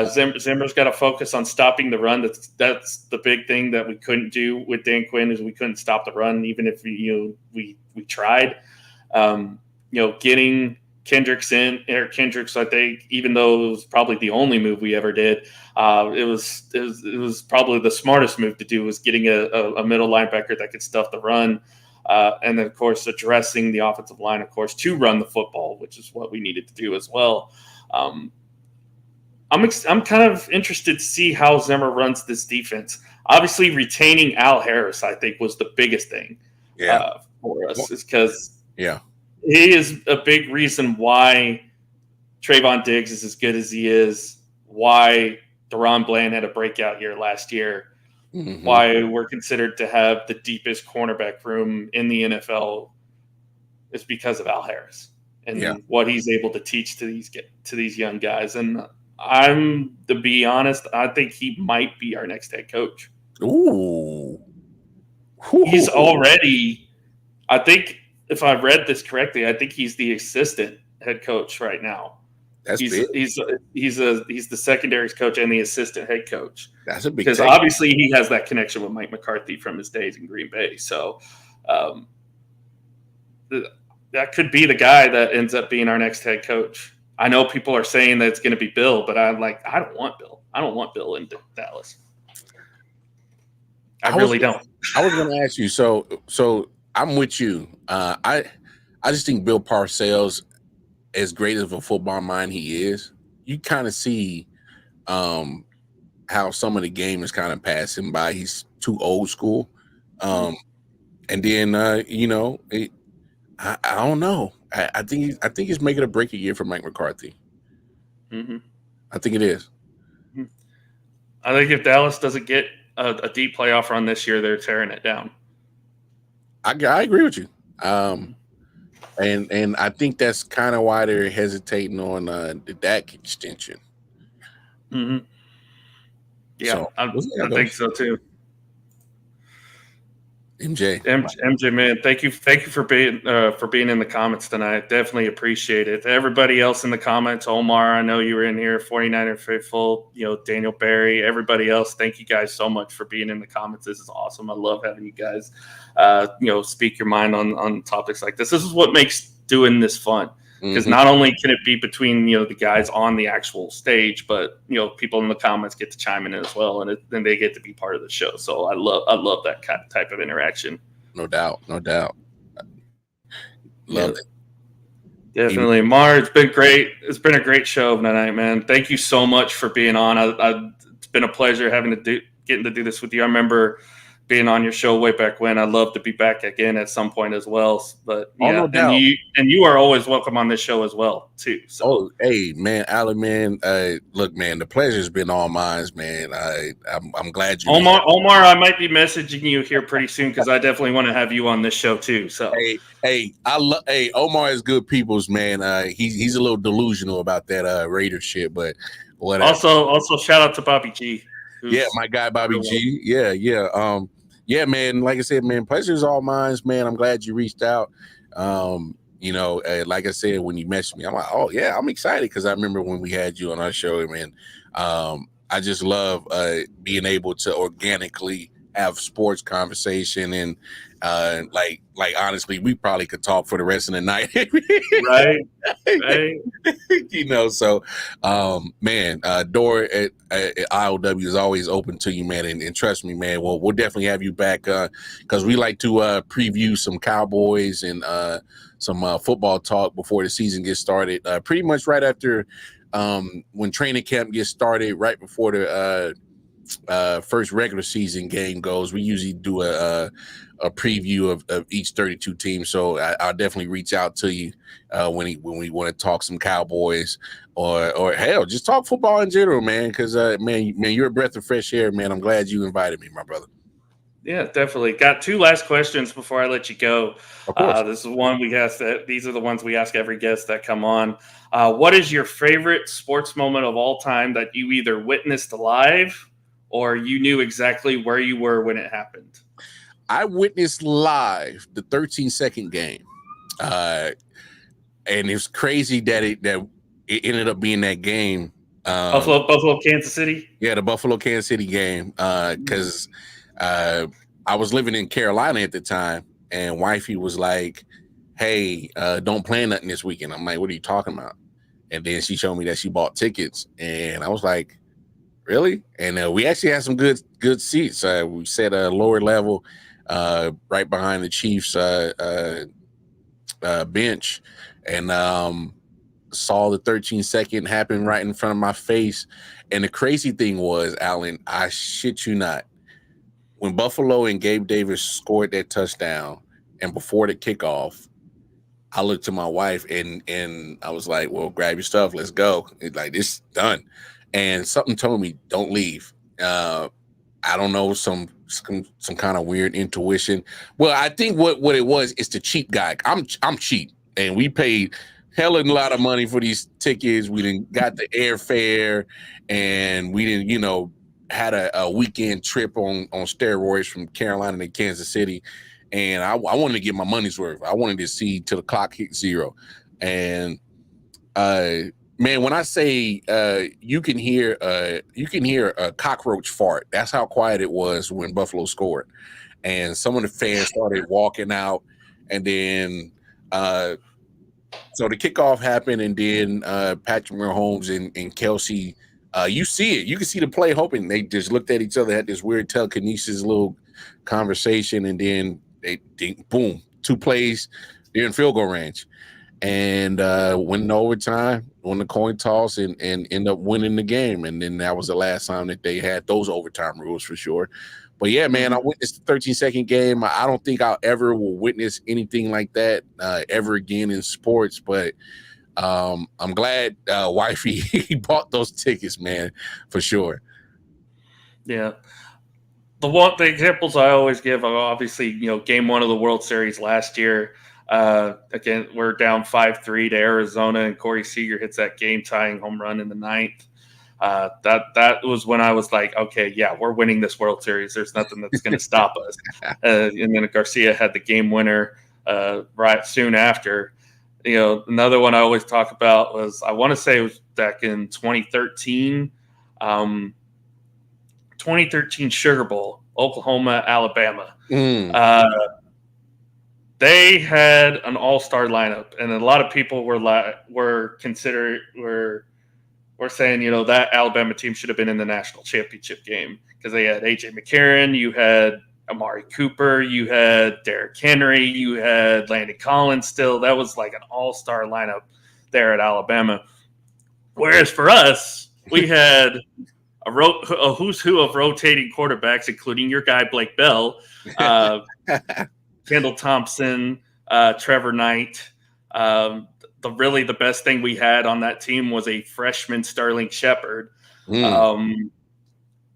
Zimmer's got to focus on stopping the run. That's the big thing that we couldn't do with Dan Quinn, is we couldn't stop the run, even if we tried. Getting Eric Kendricks, I think, even though it was probably the only move we ever did, it was probably the smartest move to do, was getting a middle linebacker that could stuff the run, and then of course addressing the offensive line, of course, to run the football, which is what we needed to do as well. I'm kind of interested to see how Zimmer runs this defense. Obviously, retaining Al Harris, I think, was the biggest thing for us, is because he is a big reason why Trayvon Diggs is as good as he is, why Deron Bland had a breakout year last year, why we're considered to have the deepest cornerback room in the NFL, is because of Al Harris and what he's able to teach to these young guys. And to be honest, I think he might be our next head coach. Ooh. He's already, I think, if I read this correctly, I think he's the assistant head coach right now. That's he's big. He's the secondaries coach and the assistant head coach. That's a big, because obviously he has that connection with Mike McCarthy from his days in Green Bay. So that could be the guy that ends up being our next head coach. I know people are saying that it's going to be Bill, but I'm like, I don't want Bill. I don't want Bill in Dallas. I really don't. I was going to ask you. So I'm with you. I just think Bill Parcells, as great of a football mind he is, you kind of see how some of the game is kind of passing by. He's too old school. And then I don't know. I think it's making a break a year for Mike McCarthy. I think it is. I think if Dallas doesn't get a deep playoff run this year, they're tearing it down. I agree with you. And I think that's kind of why they're hesitating on the Dak extension. Yeah, so, I think so too. MJ, man, thank you for being in the comments tonight. Definitely appreciate it. Everybody else in the comments, Omar, I know you were in here, 49er Faithful, Daniel Barry, everybody else, thank you guys so much for being in the comments. This is awesome. I love having you guys, speak your mind on topics like this. This is what makes doing this fun. Because not only can it be between the guys on the actual stage, but people in the comments get to chime in as well, and then they get to be part of the show. So I love that type of interaction. No doubt. Love it. Definitely, Mar. It's been great. It's been a great show tonight, man. Thank you so much for being on. It's been a pleasure getting to do this with you. I remember being on your show way back when. I'd love to be back again at some point as well. But no doubt. And you are always welcome on this show as well too. So. Oh, hey man, Alan, man. Look, man, the pleasure's been all mine, man. I'm glad you. Omar, I might be messaging you here pretty soon because I definitely want to have you on this show too. So Omar is good people's man. He's a little delusional about that Raider shit, but whatever. Also shout out to Bobby G. Yeah, my guy Bobby G. Yeah, man. Like I said, man, pleasure is all mine, man. I'm glad you reached out. Like I said, when you messaged me, I'm like, oh yeah, I'm excited because I remember when we had you on our show, man. I just love being able to organically have sports conversation and like honestly, we probably could talk for the rest of the night. right. So man, door at IOW is always open to you, man, and trust me, man, we'll definitely have you back because we like to preview some Cowboys and some football talk before the season gets started, pretty much right after when training camp gets started, right before the first regular season game goes, we usually do a preview of each 32 teams. So I'll definitely reach out to you when we want to talk some Cowboys or hell, just talk football in general, man. Because man, you're a breath of fresh air, man. I'm glad you invited me, my brother. Yeah, definitely. Got two last questions before I let you go. Of course. This is one we ask. These are the ones we ask every guest that come on. What is your favorite sports moment of all time that you either witnessed live or you knew exactly where you were when it happened? I witnessed live the 13-second game, and it's crazy that it ended up being that game. Buffalo, Kansas City. Yeah, the Buffalo, Kansas City game. Because I was living in Carolina at the time, and wifey was like, "Hey, don't plan nothing this weekend." I'm like, "What are you talking about?" And then she showed me that she bought tickets, and I was like, "Really?" And we actually had some good seats. We sat a lower level, right behind the Chiefs bench, and saw the 13-second happen right in front of my face. And the crazy thing was, Alan, I shit you not, when Buffalo and Gabe Davis scored that touchdown, and before the kickoff, I looked to my wife and I was like, "Well, grab your stuff, let's go." It's like, this is done. And something told me, don't leave. I don't know, some kind of weird intuition. Well, I think what it was is the cheap guy. I'm cheap, and we paid hell of a lot of money for these tickets. We didn't got the airfare, and we didn't, had a weekend trip on steroids from Carolina to Kansas City. And I wanted to get my money's worth. I wanted to see till the clock hit zero. And man, when I say you can hear a cockroach fart, that's how quiet it was when Buffalo scored. And some of the fans started walking out, and then so the kickoff happened, and then Patrick Mahomes and Kelsey, you see it. You can see the play hoping. They just looked at each other, had this weird telekinesis little conversation, and then they boom, 2 plays, they're in field goal range. And went in overtime, won the coin toss, and end up winning the game. And then that was the last time that they had those overtime rules for sure. But yeah, man, I witnessed the 13-second game. I don't think I'll ever will witness anything like that ever again in sports. But I'm glad wifey bought those tickets, man, for sure. Yeah. The examples I always give are obviously, game 1 of the World Series last year. Again, we're down 5-3 to Arizona, and Corey Seager hits that game-tying home run in the 9th. That was when I was like, okay, yeah, we're winning this World Series. There's nothing that's going to stop us. And then Garcia had the game winner right soon after. Another one I always talk about was, I want to say it was back in 2013. 2013 Sugar Bowl, Oklahoma, Alabama. They had an all-star lineup, and a lot of people were saying, that Alabama team should have been in the national championship game, because they had A.J. McCarron, you had Amari Cooper, you had Derrick Henry, you had Landon Collins still. That was like an all-star lineup there at Alabama. Whereas for us, we had a who's who of rotating quarterbacks, including your guy Blake Bell, Kendall Thompson, Trevor Knight. The best thing we had on that team was a freshman Sterling Shepard. And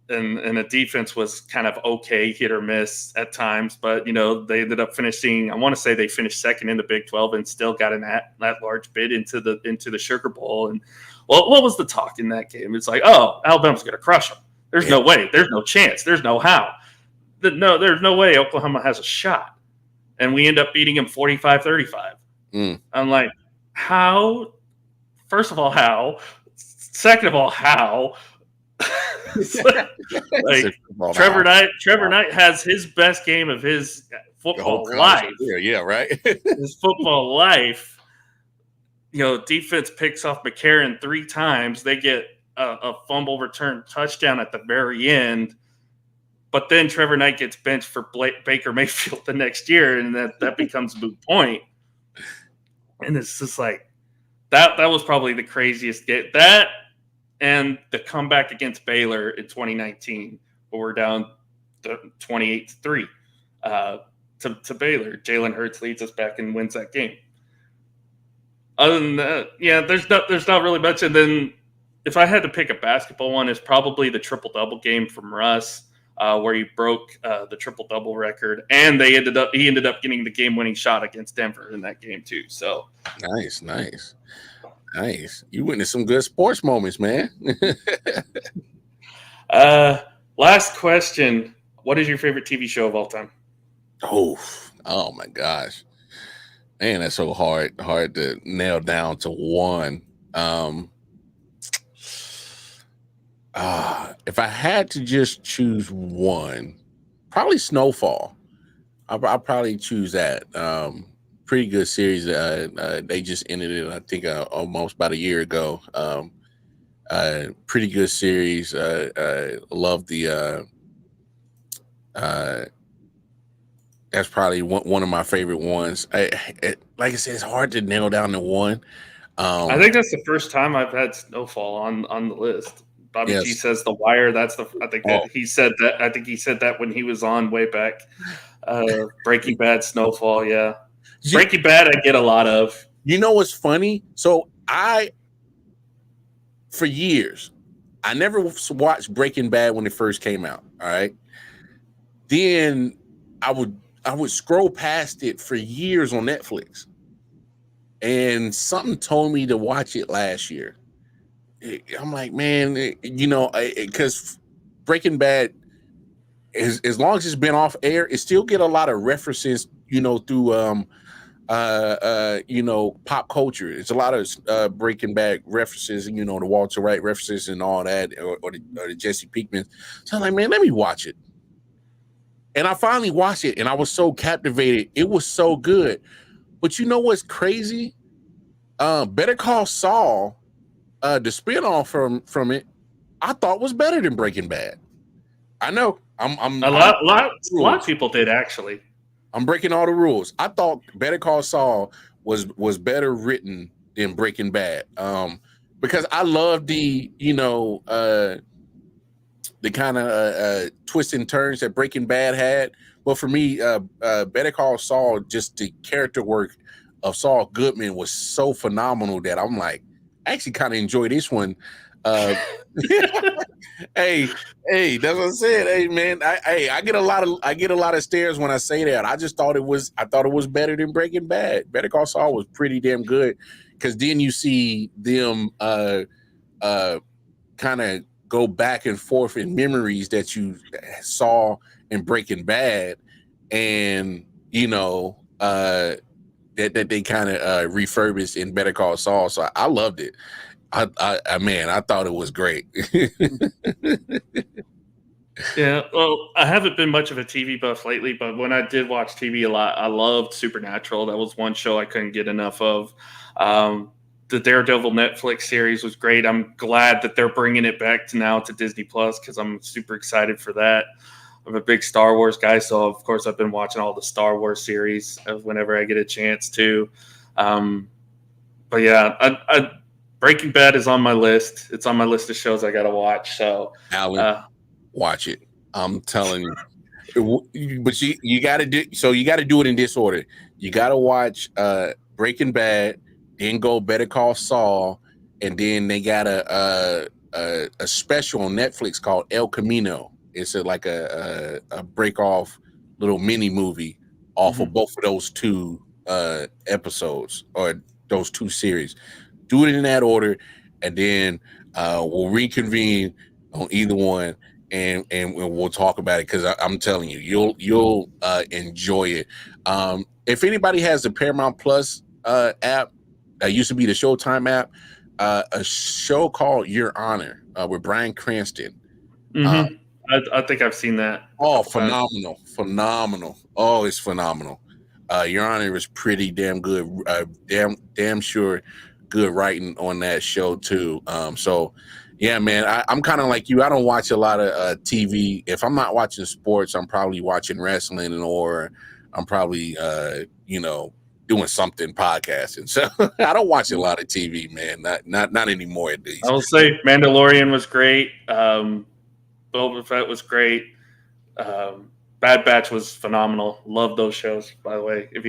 the defense was kind of okay, hit or miss at times. But, they ended up finishing, I want to say they finished second in the Big 12 and still got an at-large bid into the Sugar Bowl. And what was the talk in that game? It's like, oh, Alabama's going to crush them. There's no way. There's no chance. There's no how. There's no way Oklahoma has a shot. And we end up beating them 45-35. I'm like, how? First of all, how? Second of all, how? Trevor Knight has his best game of his football life. Yeah, right. His football life. Defense picks off McCarron 3 times. They get a fumble return touchdown at the very end. But then Trevor Knight gets benched for Baker Mayfield the next year, and that becomes a moot point. And it's just like, That was probably the craziest get. That and the comeback against Baylor in 2019, where we're down 28-3 to Baylor. Jalen Hurts leads us back and wins that game. Other than that, yeah, there's not really much. And then if I had to pick a basketball one, it's probably the triple double game from Russ, where he broke the triple double record, and he ended up getting the game winning shot against Denver in that game too. So nice. You witnessed some good sports moments, man. Last question: what is your favorite TV show of all time? Oh my gosh. Man, that's so hard to nail down to one. If I had to just choose one, probably Snowfall. I'll probably choose that. Pretty good series. They just ended it, I think, almost about a year ago. Pretty good series. Love the. That's probably one of my favorite ones. Like I said, it's hard to nail down to one. I think that's the first time I've had Snowfall on the list. Bobby G says The Wire. He said that. I think he said that when he was on way back. Breaking Bad, Snowfall, yeah. Breaking Bad, I get a lot of. You know what's funny? So for years, I never watched Breaking Bad when it first came out. All right. Then I would scroll past it for years on Netflix, and something told me to watch it last year. I'm like, man, because Breaking Bad, as long as it's been off air, it still get a lot of references, through pop culture. It's a lot of Breaking Bad references, the Walter White references and all that, or the Jesse Pinkman. So I'm like, man, let me watch it. And I finally watched it, and I was so captivated. It was so good. But you know what's crazy? Better Call Saul, the spinoff from it, I thought was better than Breaking Bad. I know. A lot of people did, actually. I'm breaking all the rules. I thought Better Call Saul was better written than Breaking Bad. Because I love the kind of twists and turns that Breaking Bad had. But for me, Better Call Saul, just the character work of Saul Goodman was so phenomenal that I'm like, I actually kind of enjoy this one. Hey, that's what I said. Hey, man, I get a lot of stares when I say that. I just thought it was better than Breaking Bad. Better Call Saul was pretty damn good, because then you see them kind of go back and forth in memories that you saw in Breaking Bad, and that they kind of refurbished in Better Call Saul. So I loved it. I thought it was great. Yeah, well, I haven't been much of a TV buff lately, but when I did watch TV a lot, I loved Supernatural. That was one show I couldn't get enough of. The Daredevil Netflix series was great. I'm glad that they're bringing it back to Disney Plus, because I'm super excited for that. I'm a big Star Wars guy, so of course I've been watching all the Star Wars series whenever I get a chance to. But yeah, Breaking Bad is on my list. It's on my list of shows I got to watch. So, Alan, watch it. I'm telling you. But you got to do. So you got to do it in this order. You got to watch Breaking Bad, then go Better Call Saul, and then they got a special on Netflix called El Camino. It's like a break off little mini movie off of both of those two episodes, or those two series. Do it in that order, and then we'll reconvene on either one, and we'll talk about it, because I'm telling you, you'll enjoy it. If anybody has the Paramount Plus app, that used to be the Showtime app, a show called Your Honor with Bryan Cranston. I think I've seen that. Oh, phenomenal! Oh, it's phenomenal. Your Honor is pretty damn good. Damn sure. Good writing on that show too. So yeah, man, I'm kind of like you. I don't watch a lot of TV. If I'm not watching sports, I'm probably watching wrestling, or I'm probably doing something podcasting. So I don't watch a lot of TV, man. Not anymore at least. I will say Mandalorian was great. Boba Fett was great. Bad Batch was phenomenal. Love those shows, by the way. If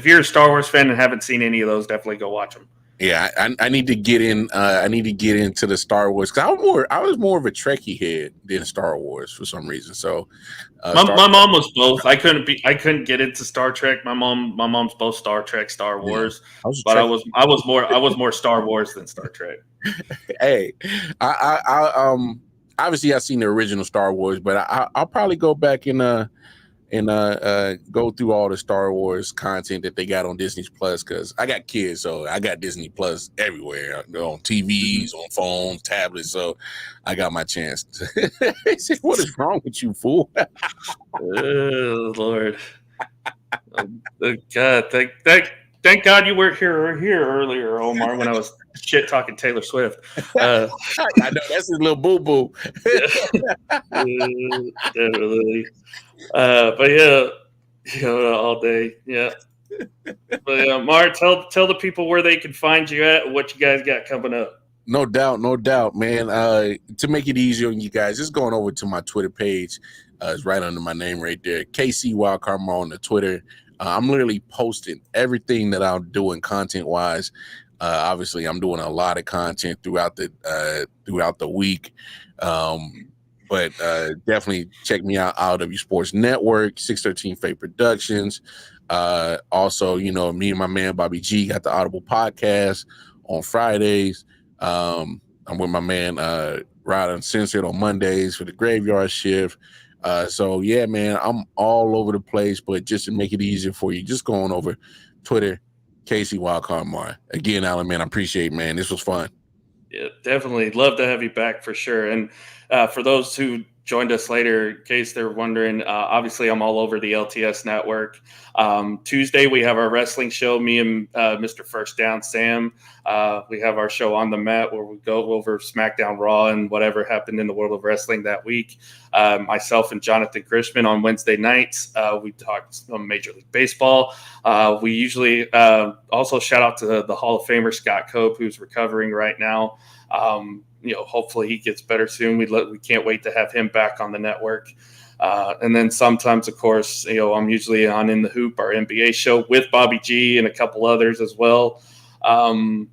you're a Star Wars fan and haven't seen any of those, definitely go watch them. Yeah, I need to get in. I need to get into the Star Wars because I was more of a Trekkie head than Star Wars for some reason. So my mom was both. I couldn't get into Star Trek. My mom's both Star Trek, Star Wars. Yeah, I was more Star Wars than Star Trek. Hey, I obviously I've seen the original Star Wars, but I'll probably go back and go through all the Star Wars content that they got on Disney Plus because I got kids, so I got Disney Plus everywhere on TVs, on phones, tablets. So I got my chance. He said, "What is wrong with you, fool?" Oh Lord! God, thank God you weren't here earlier, Omar, when I was shit talking Taylor Swift. I know that's his little boo boo. Definitely. But yeah, all day. Yeah. But Mar, tell the people where they can find you at and what you guys got coming up. No doubt, man. To make it easier on you guys, just going over to my Twitter page. It's right under my name right there. KC Wildcard on the Twitter. I'm literally posting everything that I'm doing content wise. Obviously, I'm doing a lot of content throughout the week. But definitely check me out, RW Sports Network, 613 Fate Productions. Also, me and my man Bobby G got the Audible podcast on Fridays. I'm with my man Rod Uncensored on Mondays for the Graveyard Shift. So yeah, man, I'm all over the place, but just to make it easier for you, just going over Twitter, Casey Wildcard Mar. Again, Alan, man, I appreciate it, man. This was fun. Yeah, definitely. Love to have you back for sure. And for those who joined us later, in case they're wondering, obviously I'm all over the LTS network. Tuesday, we have our wrestling show, me and Mr. First Down Sam. We have our show On the Mat where we go over SmackDown Raw and whatever happened in the world of wrestling that week. Myself and Jonathan Grishman on Wednesday nights, we talked some Major League Baseball. We usually also shout out to the Hall of Famer Scott Cope, who's recovering right now. Hopefully he gets better soon. We can't wait to have him back on the network. And then sometimes, of course, I'm usually on In the Hoop, our NBA show with Bobby G and a couple others as well. I'm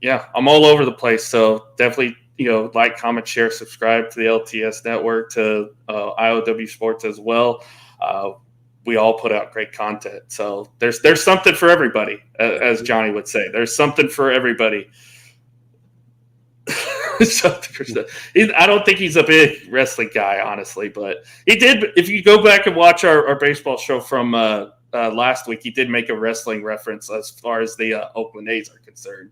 all over the place. So definitely, like, comment, share, subscribe to the LTS network, to IOW Sports as well. We all put out great content. So there's something for everybody, as Johnny would say. There's something for everybody. I don't think he's a big wrestling guy, honestly, but he did. If you go back and watch our baseball show from last week, he did make a wrestling reference as far as the Oakland A's are concerned,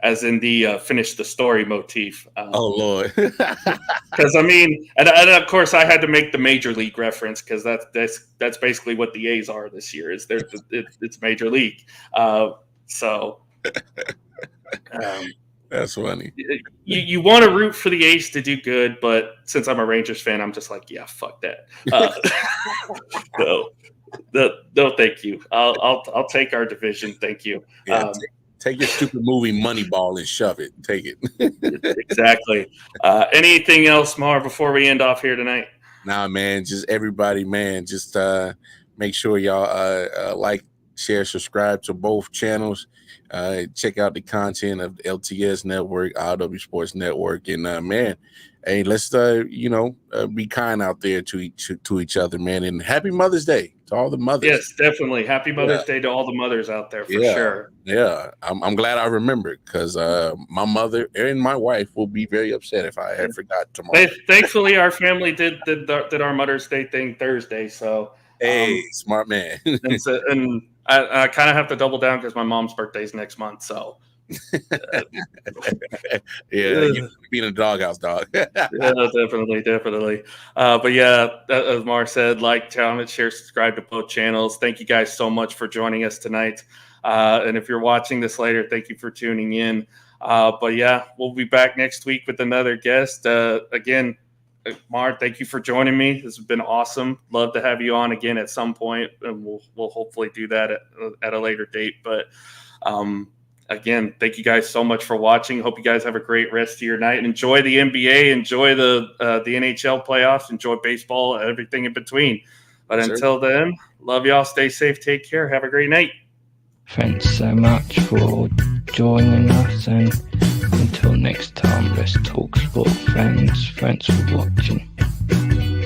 as in the finish the story motif. Oh Lord! Because and of course I had to make the Major League reference because that's basically what the A's are this year. It's Major League. That's funny. You want to root for the A's to do good, but since I'm a Rangers fan, I'm just like, yeah, fuck that. No, thank you. I'll take our division. Thank you. Yeah, take your stupid movie Moneyball and shove it. Take it. Exactly. Anything else, Mar, before we end off here tonight? Nah, man. Just everybody, man. Just make sure y'all like, share, subscribe to both channels. Check out the content of the LTS Network, RW Sports Network, and man, hey, let's be kind out there to each other, man. And happy Mother's Day to all the mothers. Yes, definitely. Happy Mother's Day to all the mothers out there for sure. Yeah, I'm glad I remembered because my mother and my wife will be very upset if I had forgot tomorrow. Thankfully, our family did our Mother's Day thing Thursday, so hey, smart man. and I kind of have to double down because my mom's birthday is next month. So, you're being a doghouse dog. Yeah, definitely. But yeah, as Mar said, like, comment, share, subscribe to both channels. Thank you guys so much for joining us tonight. And if you're watching this later, thank you for tuning in. But yeah, we'll be back next week with another guest. Again, Mar, thank you for joining me. This has been awesome. Love to have you on again at some point, and we'll hopefully do that at a later date. But again, thank you guys so much for watching. Hope you guys have a great rest of your night. Enjoy the NBA, enjoy the NHL playoffs, enjoy baseball, everything in between. But until then, love y'all. Stay safe. Take care. Have a great night. Thanks so much for joining us, and until next time, let's talk sport, friends. Thanks for watching.